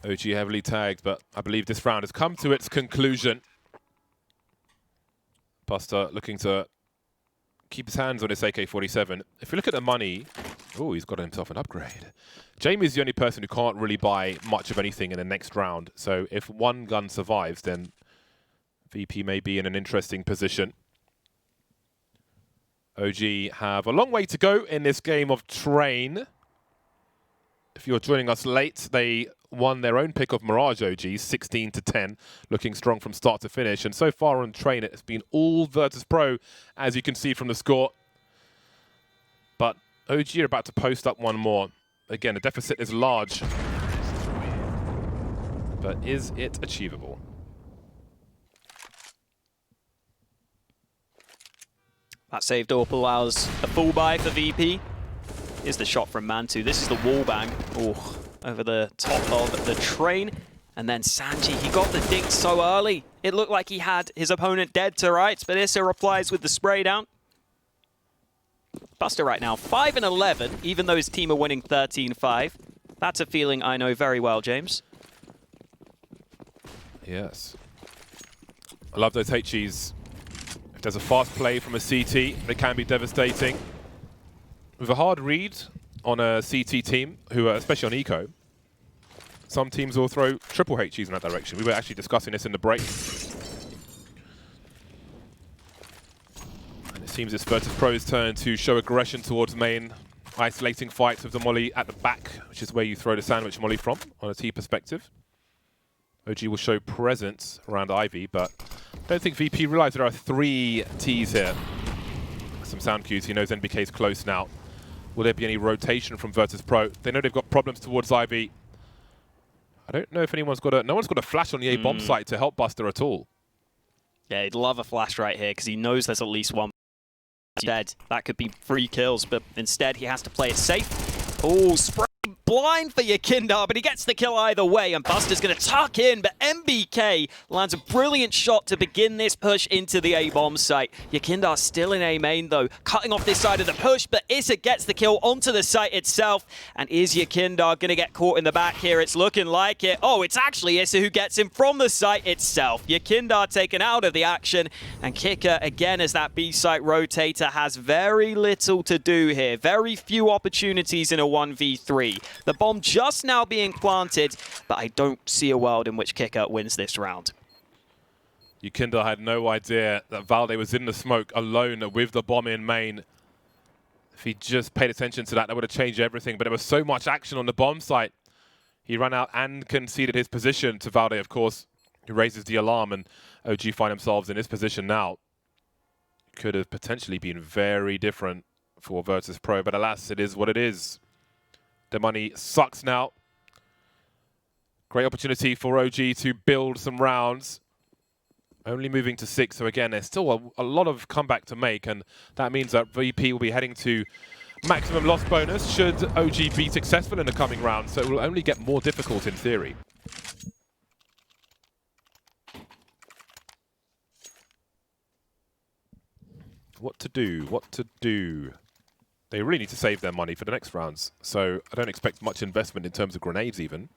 Speaker 5: OG heavily tagged, but I believe this round has come to its conclusion. Buster looking to keep his hands on his AK-47. If you look at the money, oh, he's got himself an upgrade. Jamie is the only person who can't really buy much of anything in the next round. So if one gun survives, then VP may be in an interesting position. OG have a long way to go in this game of Train. If you're joining us late, they won their own pick of Mirage OG, 16-10, looking strong from start to finish. And so far on Train, it's been all Virtus.pro, as you can see from the score. But OG are about to post up one more. Again, the deficit is large. But is it achievable?
Speaker 4: That saved AWP allows a full buy for VP. Here's the shot from Man2. This is the wall bang. Oh, over the top of the Train. And then Sanji, he got the dink so early. It looked like he had his opponent dead to rights, but Issa replies with the spray down. Buster right now, 5-11, even though his team are winning 13-5. That's a feeling I know very well, James.
Speaker 5: Yes. I love those HEs. If there's a fast play from a CT, they can be devastating. With a hard read, on a CT team, who are, especially on Eco, some teams will throw triple HEs in that direction. We were actually discussing this in the break. And it seems it's Virtus.pro's turn to show aggression towards main, isolating fights with the molly at the back, which is where you throw the sandwich molly from, on a T perspective. OG will show presence around Ivy, but I don't think VP realize there are 3 Ts here. Some sound cues, he knows NBK is close now. Will there be any rotation from Virtus.pro? They know they've got problems towards Ivy. I don't know if anyone's got no one's got a flash on the A bomb site to help Buster at all.
Speaker 4: Yeah, he'd love a flash right here because he knows there's at least one dead. That could be 3 kills, but instead he has to play it safe. Oh, spray blind for Yakindar, but he gets the kill either way, and Buster's going to tuck in, but NBK lands a brilliant shot to begin this push into the A-bomb site. Yakindar still in A main, though, cutting off this side of the push, but Issa gets the kill onto the site itself, and is Yakindar going to get caught in the back here? It's looking like it. Oh, it's actually Issa who gets him from the site itself. Yakindar taken out of the action, and KiNK, again, as that B-site rotator, has very little to do here. Very few opportunities in a 1v3. The bomb just now being planted, but I don't see a world in which KiNK wins this round.
Speaker 5: Yakindar had no idea that Valde was in the smoke alone with the bomb in main. If he just paid attention to that, that would have changed everything. But there was so much action on the bomb site. He ran out and conceded his position to Valde, of course, who raises the alarm, and OG find themselves in this position now. Could have potentially been very different for Virtus.pro, but alas, it is what it is. The money sucks now. Great opportunity for OG to build some rounds. Only moving to 6, so again, there's still a lot of comeback to make, and that means that VP will be heading to maximum loss bonus should OG be successful in the coming round, so it will only get more difficult in theory. What to do? What to do? They really need to save their money for the next rounds, so I don't expect much investment in terms of grenades even.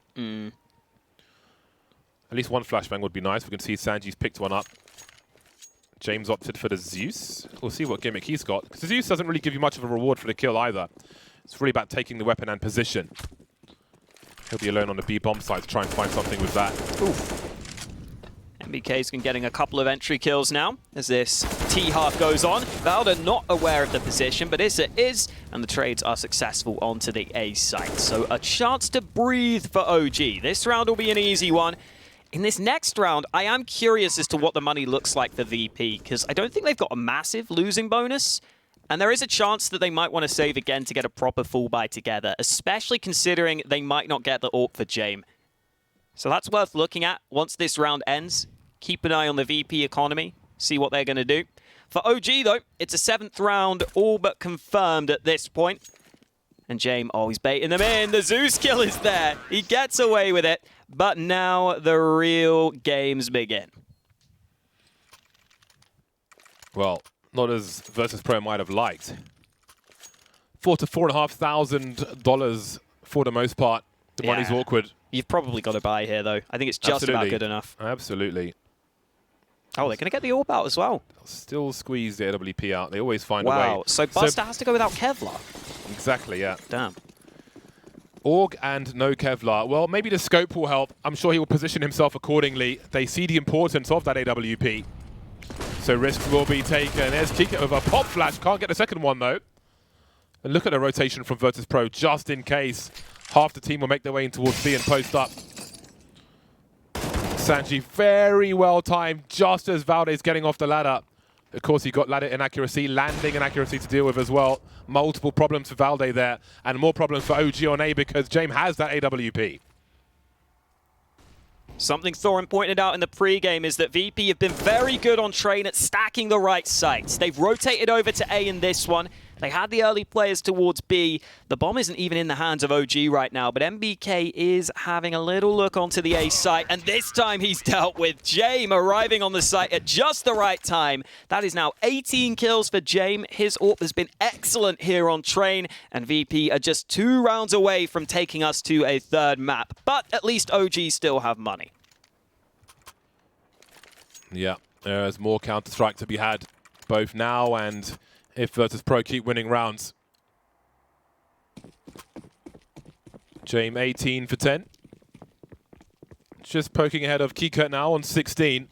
Speaker 5: At least one flashbang would be nice. We can see Sanji's picked one up. James opted for the Zeus. We'll see what gimmick he's got, because the Zeus doesn't really give you much of a reward for the kill either. It's really about taking the weapon and position. He'll be alone on the B bomb site to try and find something with that.
Speaker 4: Oof. NBK's been getting a couple of entry kills now as this T-half goes on. Valda not aware of the position, but Issa is, and the trades are successful onto the A site. So a chance to breathe for OG. This round will be an easy one. In this next round, I am curious as to what the money looks like for VP, because I don't think they've got a massive losing bonus. And there is a chance that they might want to save again to get a proper full buy together, especially considering they might not get the AWP for Jame. So that's worth looking at once this round ends. Keep an eye on the VP economy, see what they're going to do. For OG, though, it's a 7th round, all but confirmed at this point. And Jame, oh, he's baiting them in. The Zeus kill is there. He gets away with it. But now the real games begin.
Speaker 5: Well, not as Virtus.pro might have liked. $4,000 to $4,500 for the most part. The money's awkward.
Speaker 4: You've probably got to buy here, though. I think it's just about good enough.
Speaker 5: Absolutely.
Speaker 4: Oh, they're going to get the AWP out as well.
Speaker 5: They'll still squeeze the AWP out. They always find a way.
Speaker 4: Wow, so Buster has to go without Kevlar.
Speaker 5: Exactly, yeah.
Speaker 4: Damn.
Speaker 5: Org and no Kevlar. Well, maybe the scope will help. I'm sure he will position himself accordingly. They see the importance of that AWP. So risks will be taken. There's KiNK with a pop flash. Can't get the second one, though. And look at the rotation from Virtus.pro, just in case. Half the team will make their way in towards B and post up. Sanji very well timed, just as Valde's getting off the ladder. Of course, he got ladder inaccuracy, landing inaccuracy to deal with as well. Multiple problems for Valde there, and more problems for OG on A because Jame has that AWP.
Speaker 4: Something Thorin pointed out in the pre-game is that VP have been very good on train at stacking the right sites. They've rotated over to A in this one. They had the early players towards B. The bomb isn't even in the hands of OG right now, but NBK is having a little look onto the A site, and this time he's dealt with Jame arriving on the site at just the right time. That is now 18 kills for Jame. His AWP has been excellent here on train, and VP are just 2 rounds away from taking us to a 3rd map. But at least OG still have money.
Speaker 5: Yeah, there's more Counter-Strike to be had, both now and if Virtus.pro keep winning rounds. James 18 for 10. Just poking ahead of KiNK now on 16.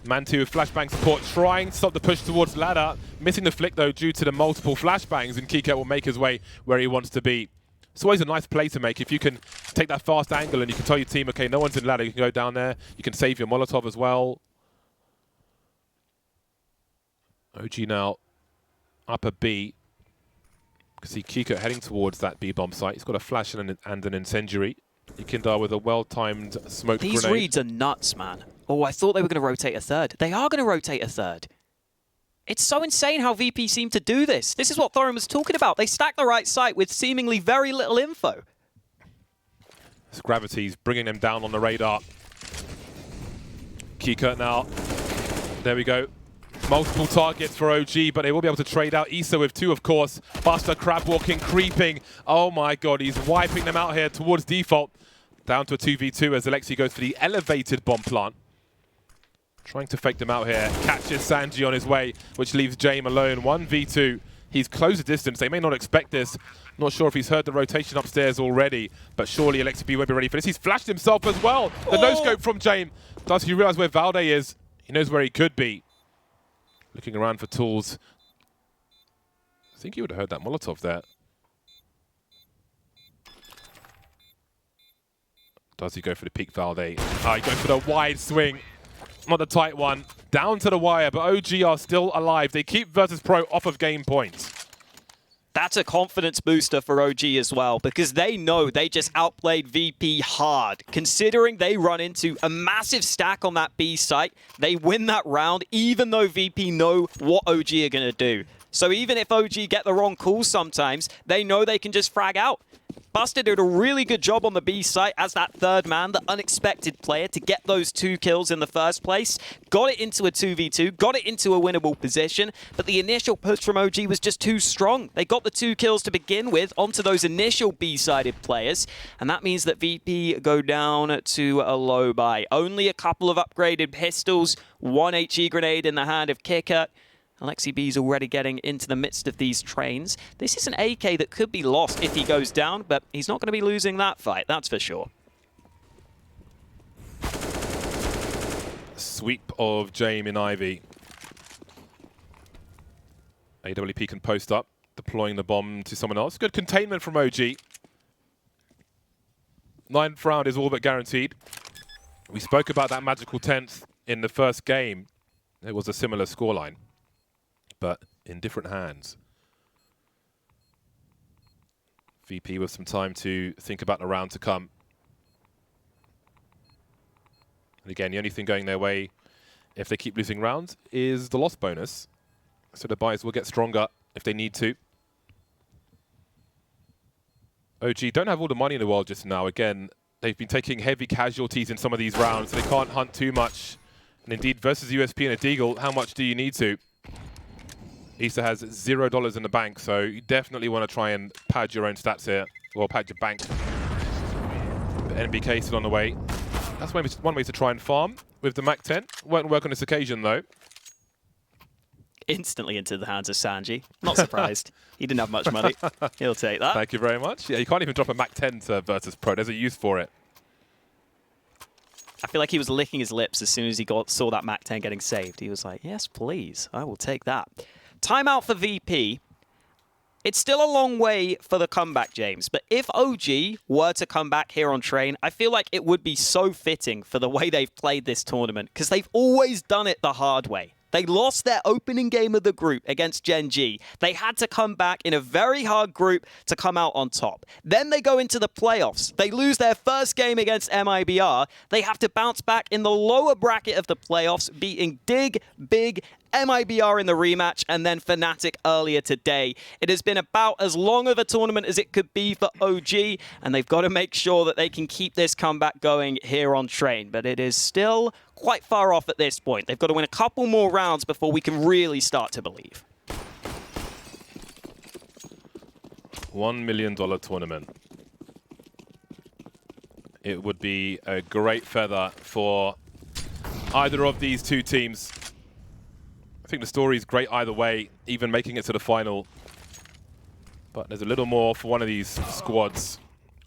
Speaker 5: Mantu with flashbang support, trying to stop the push towards ladder. Missing the flick though due to the multiple flashbangs, and KiNK will make his way where he wants to be. It's always a nice play to make if you can take that fast angle and you can tell your team, okay, no one's in ladder, you can go down there. You can save your Molotov as well. OG now up a B. You can see KiNK heading towards that B bomb site. He's got a flash and an incendiary. Yekindar with a well-timed smoke grenade.
Speaker 4: These reads are nuts, man. Oh, I thought they were going to rotate a third. They are going to rotate a third. It's so insane how VP seem to do this. This is what Thorin was talking about. They stack the right site with seemingly very little info.
Speaker 5: This gravity's bringing them down on the radar. KiNK now. There we go. Multiple targets for OG, but they will be able to trade out. Issa with 2, of course. Buster, crab walking, creeping. Oh my god, he's wiping them out here towards default. Down to a 2v2 as Alexi goes for the elevated bomb plant. Trying to fake them out here. Catches Sanji on his way, which leaves James alone. 1v2. He's closed the distance. They may not expect this. Not sure if he's heard the rotation upstairs already, but surely Alexi B won't be ready for this. He's flashed himself as well. The no-scope from James. Does he realize where Valde is? He knows where he could be. Looking around for tools. I think he would have heard that Molotov there. Does he go for the peak Valde? Ah, he goes for the wide swing. Not the tight one. Down to the wire, but OG are still alive. They keep Virtus.pro off of game points.
Speaker 4: That's a confidence booster for OG as well, because they know they just outplayed VP hard. Considering they run into a massive stack on that B site, they win that round, even though VP know what OG are going to do. So even if OG get the wrong call sometimes, they know they can just frag out. Buster did a really good job on the B site as that third man, the unexpected player, to get those 2 kills in the first place. Got it into a 2v2, got it into a winnable position, but the initial push from OG was just too strong. They got the 2 kills to begin with onto those initial B-sided players, and that means that VP go down to a low buy. Only a couple of upgraded pistols, 1 HE grenade in the hand of KiNK. Alexi B's already getting into the midst of these trains. This is an AK that could be lost if he goes down, but he's not going to be losing that fight, that's for sure.
Speaker 5: Sweep of James in Ivy. AWP can post up, deploying the bomb to someone else. Good containment from OG. 9th round is all but guaranteed. We spoke about that magical 10th in the first game. It was a similar scoreline, but in different hands. VP with some time to think about the round to come. And again, the only thing going their way, if they keep losing rounds, is the loss bonus. So the buys will get stronger if they need to. OG don't have all the money in the world just now. Again, they've been taking heavy casualties in some of these rounds, so they can't hunt too much. And indeed, versus USP and a Deagle, how much do you need to? Issa has $0 in the bank, so you definitely want to try and pad your own stats here, or pad your bank. The NBK still on the way. That's one way to try and farm with the MAC-10. Won't work on this occasion, though.
Speaker 4: Instantly into the hands of Sanji. Not surprised. He didn't have much money. He'll take that.
Speaker 5: Thank you very much. Yeah, you can't even drop a MAC-10 to Virtus.pro. There's a use for it.
Speaker 4: I feel like he was licking his lips as soon as he saw that MAC-10 getting saved. He was like, yes, please. I will take that. Timeout for VP. It's still a long way for the comeback, James, but if OG were to come back here on Train, I feel like it would be so fitting for the way they've played this tournament, because they've always done it the hard way. They lost their opening game of the group against Gen G. They had to come back in a very hard group to come out on top. Then they go into the playoffs. They lose their first game against MIBR. They have to bounce back in the lower bracket of the playoffs, beating Dig, Big, MIBR in the rematch, and then Fnatic earlier today. It has been about as long of a tournament as it could be for OG, and they've got to make sure that they can keep this comeback going here on Train. But it is still quite far off at this point. They've got to win a couple more rounds before we can really start to believe.
Speaker 5: $1 million tournament. It would be a great feather for either of these two teams. I think the story is great either way, even making it to the final. But there's a little more for one of these squads.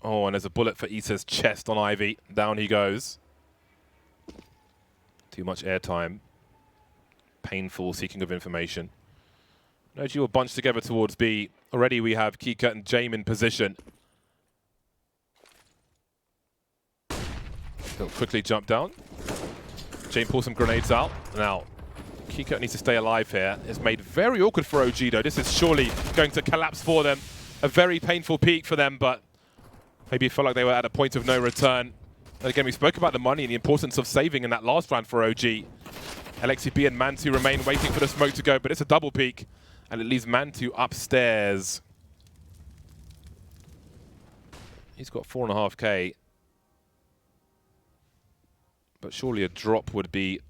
Speaker 5: Oh, and there's a bullet for Issa's chest on Ivy. Down he goes. Too much airtime. Painful seeking of information. OG will bunch together towards B. Already we have KiNK and Jame in position. They'll quickly jump down. Jame pulls some grenades out. Now, KiNK needs to stay alive here. It's made very awkward for OG though. This is surely going to collapse for them. A very painful peak for them, but maybe it felt like they were at a point of no return. And again, we spoke about the money and the importance of saving in that last round for OG. LXCB and Mantu remain waiting for the smoke to go, but it's a double peak. And it leaves Mantu upstairs. He's got 4.5k. But surely a drop would be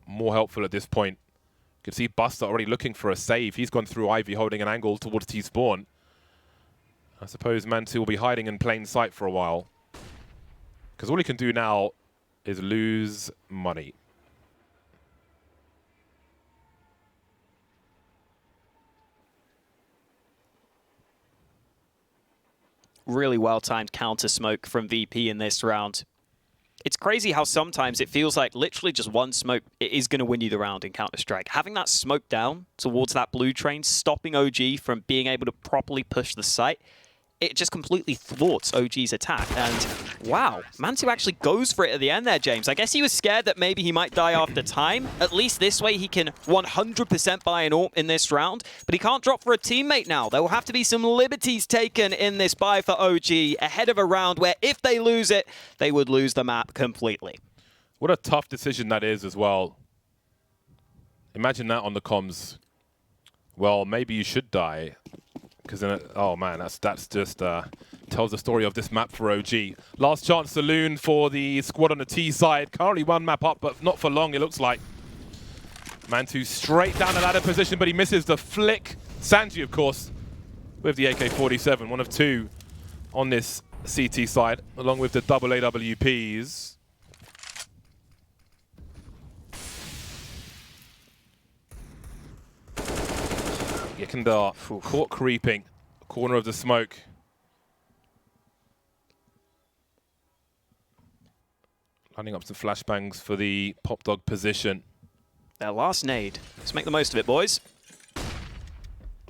Speaker 5: more helpful at this point. You can see Buster already looking for a save. He's gone through Ivy, holding an angle towards T-spawn. I suppose Mantu will be hiding in plain sight for a while. Because all he can do now is lose money.
Speaker 4: Really well-timed counter-smoke from VP in this round. It's crazy how sometimes it feels like literally just one smoke is going to win you the round in Counter-Strike. Having that smoke down towards that blue train, stopping OG from being able to properly push the site, it just completely thwarts OG's attack. And wow, Mantu actually goes for it at the end there, James. I guess he was scared that maybe he might die after time. At least this way he can 100% buy an AWP in this round. But he can't drop for a teammate now. There will have to be some liberties taken in this buy for OG ahead of a round where if they lose it, they would lose the map completely.
Speaker 5: What a tough decision that is as well. Imagine that on the comms. Well, maybe you should die. Because then, oh man, that's just tells the story of this map for OG. Last chance saloon for the squad on the T side. Currently one map up, but not for long, it looks like. Mantu straight down the ladder position, but he misses the flick. Sanji, of course, with the AK-47, one of two on this CT side, along with the double AWPs. Yekindar caught creeping, corner of the smoke. Lining up some flashbangs for the pop dog position.
Speaker 4: Their last nade. Let's make the most of it, boys.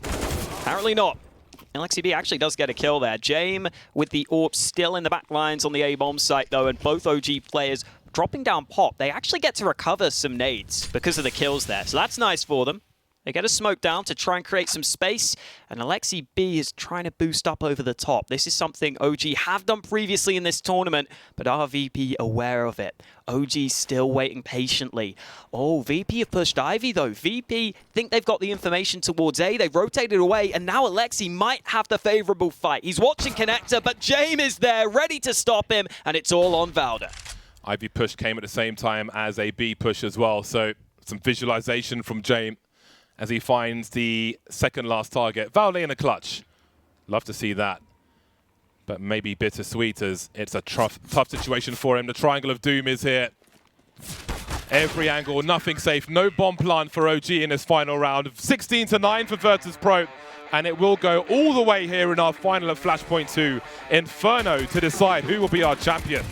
Speaker 4: Apparently not. LXCB actually does get a kill there. Jame with the AWP still in the back lines on the A-bomb site though, and both OG players dropping down pop. They actually get to recover some nades because of the kills there, so that's nice for them. They get a smoke down to try and create some space, and LXCB is trying to boost up over the top. This is something OG have done previously in this tournament, but are VP aware of it? OG still waiting patiently. Oh, VP have pushed Ivy though. VP think they've got the information towards A. They've rotated away, and now Alexi might have the favorable fight. He's watching Connector, but Jame is there, ready to stop him, and it's all on Valda.
Speaker 5: Ivy push came at the same time as a B push as well, so some visualization from Jame as he finds the second last target. Valde in a clutch. Love to see that. But maybe bittersweet as it's a tough situation for him. The triangle of doom is here. Every angle, nothing safe. No bomb plant for OG in this final round. 16-9 for Virtus.pro. And it will go all the way here in our final of Flashpoint 2. Inferno to decide who will be our champion.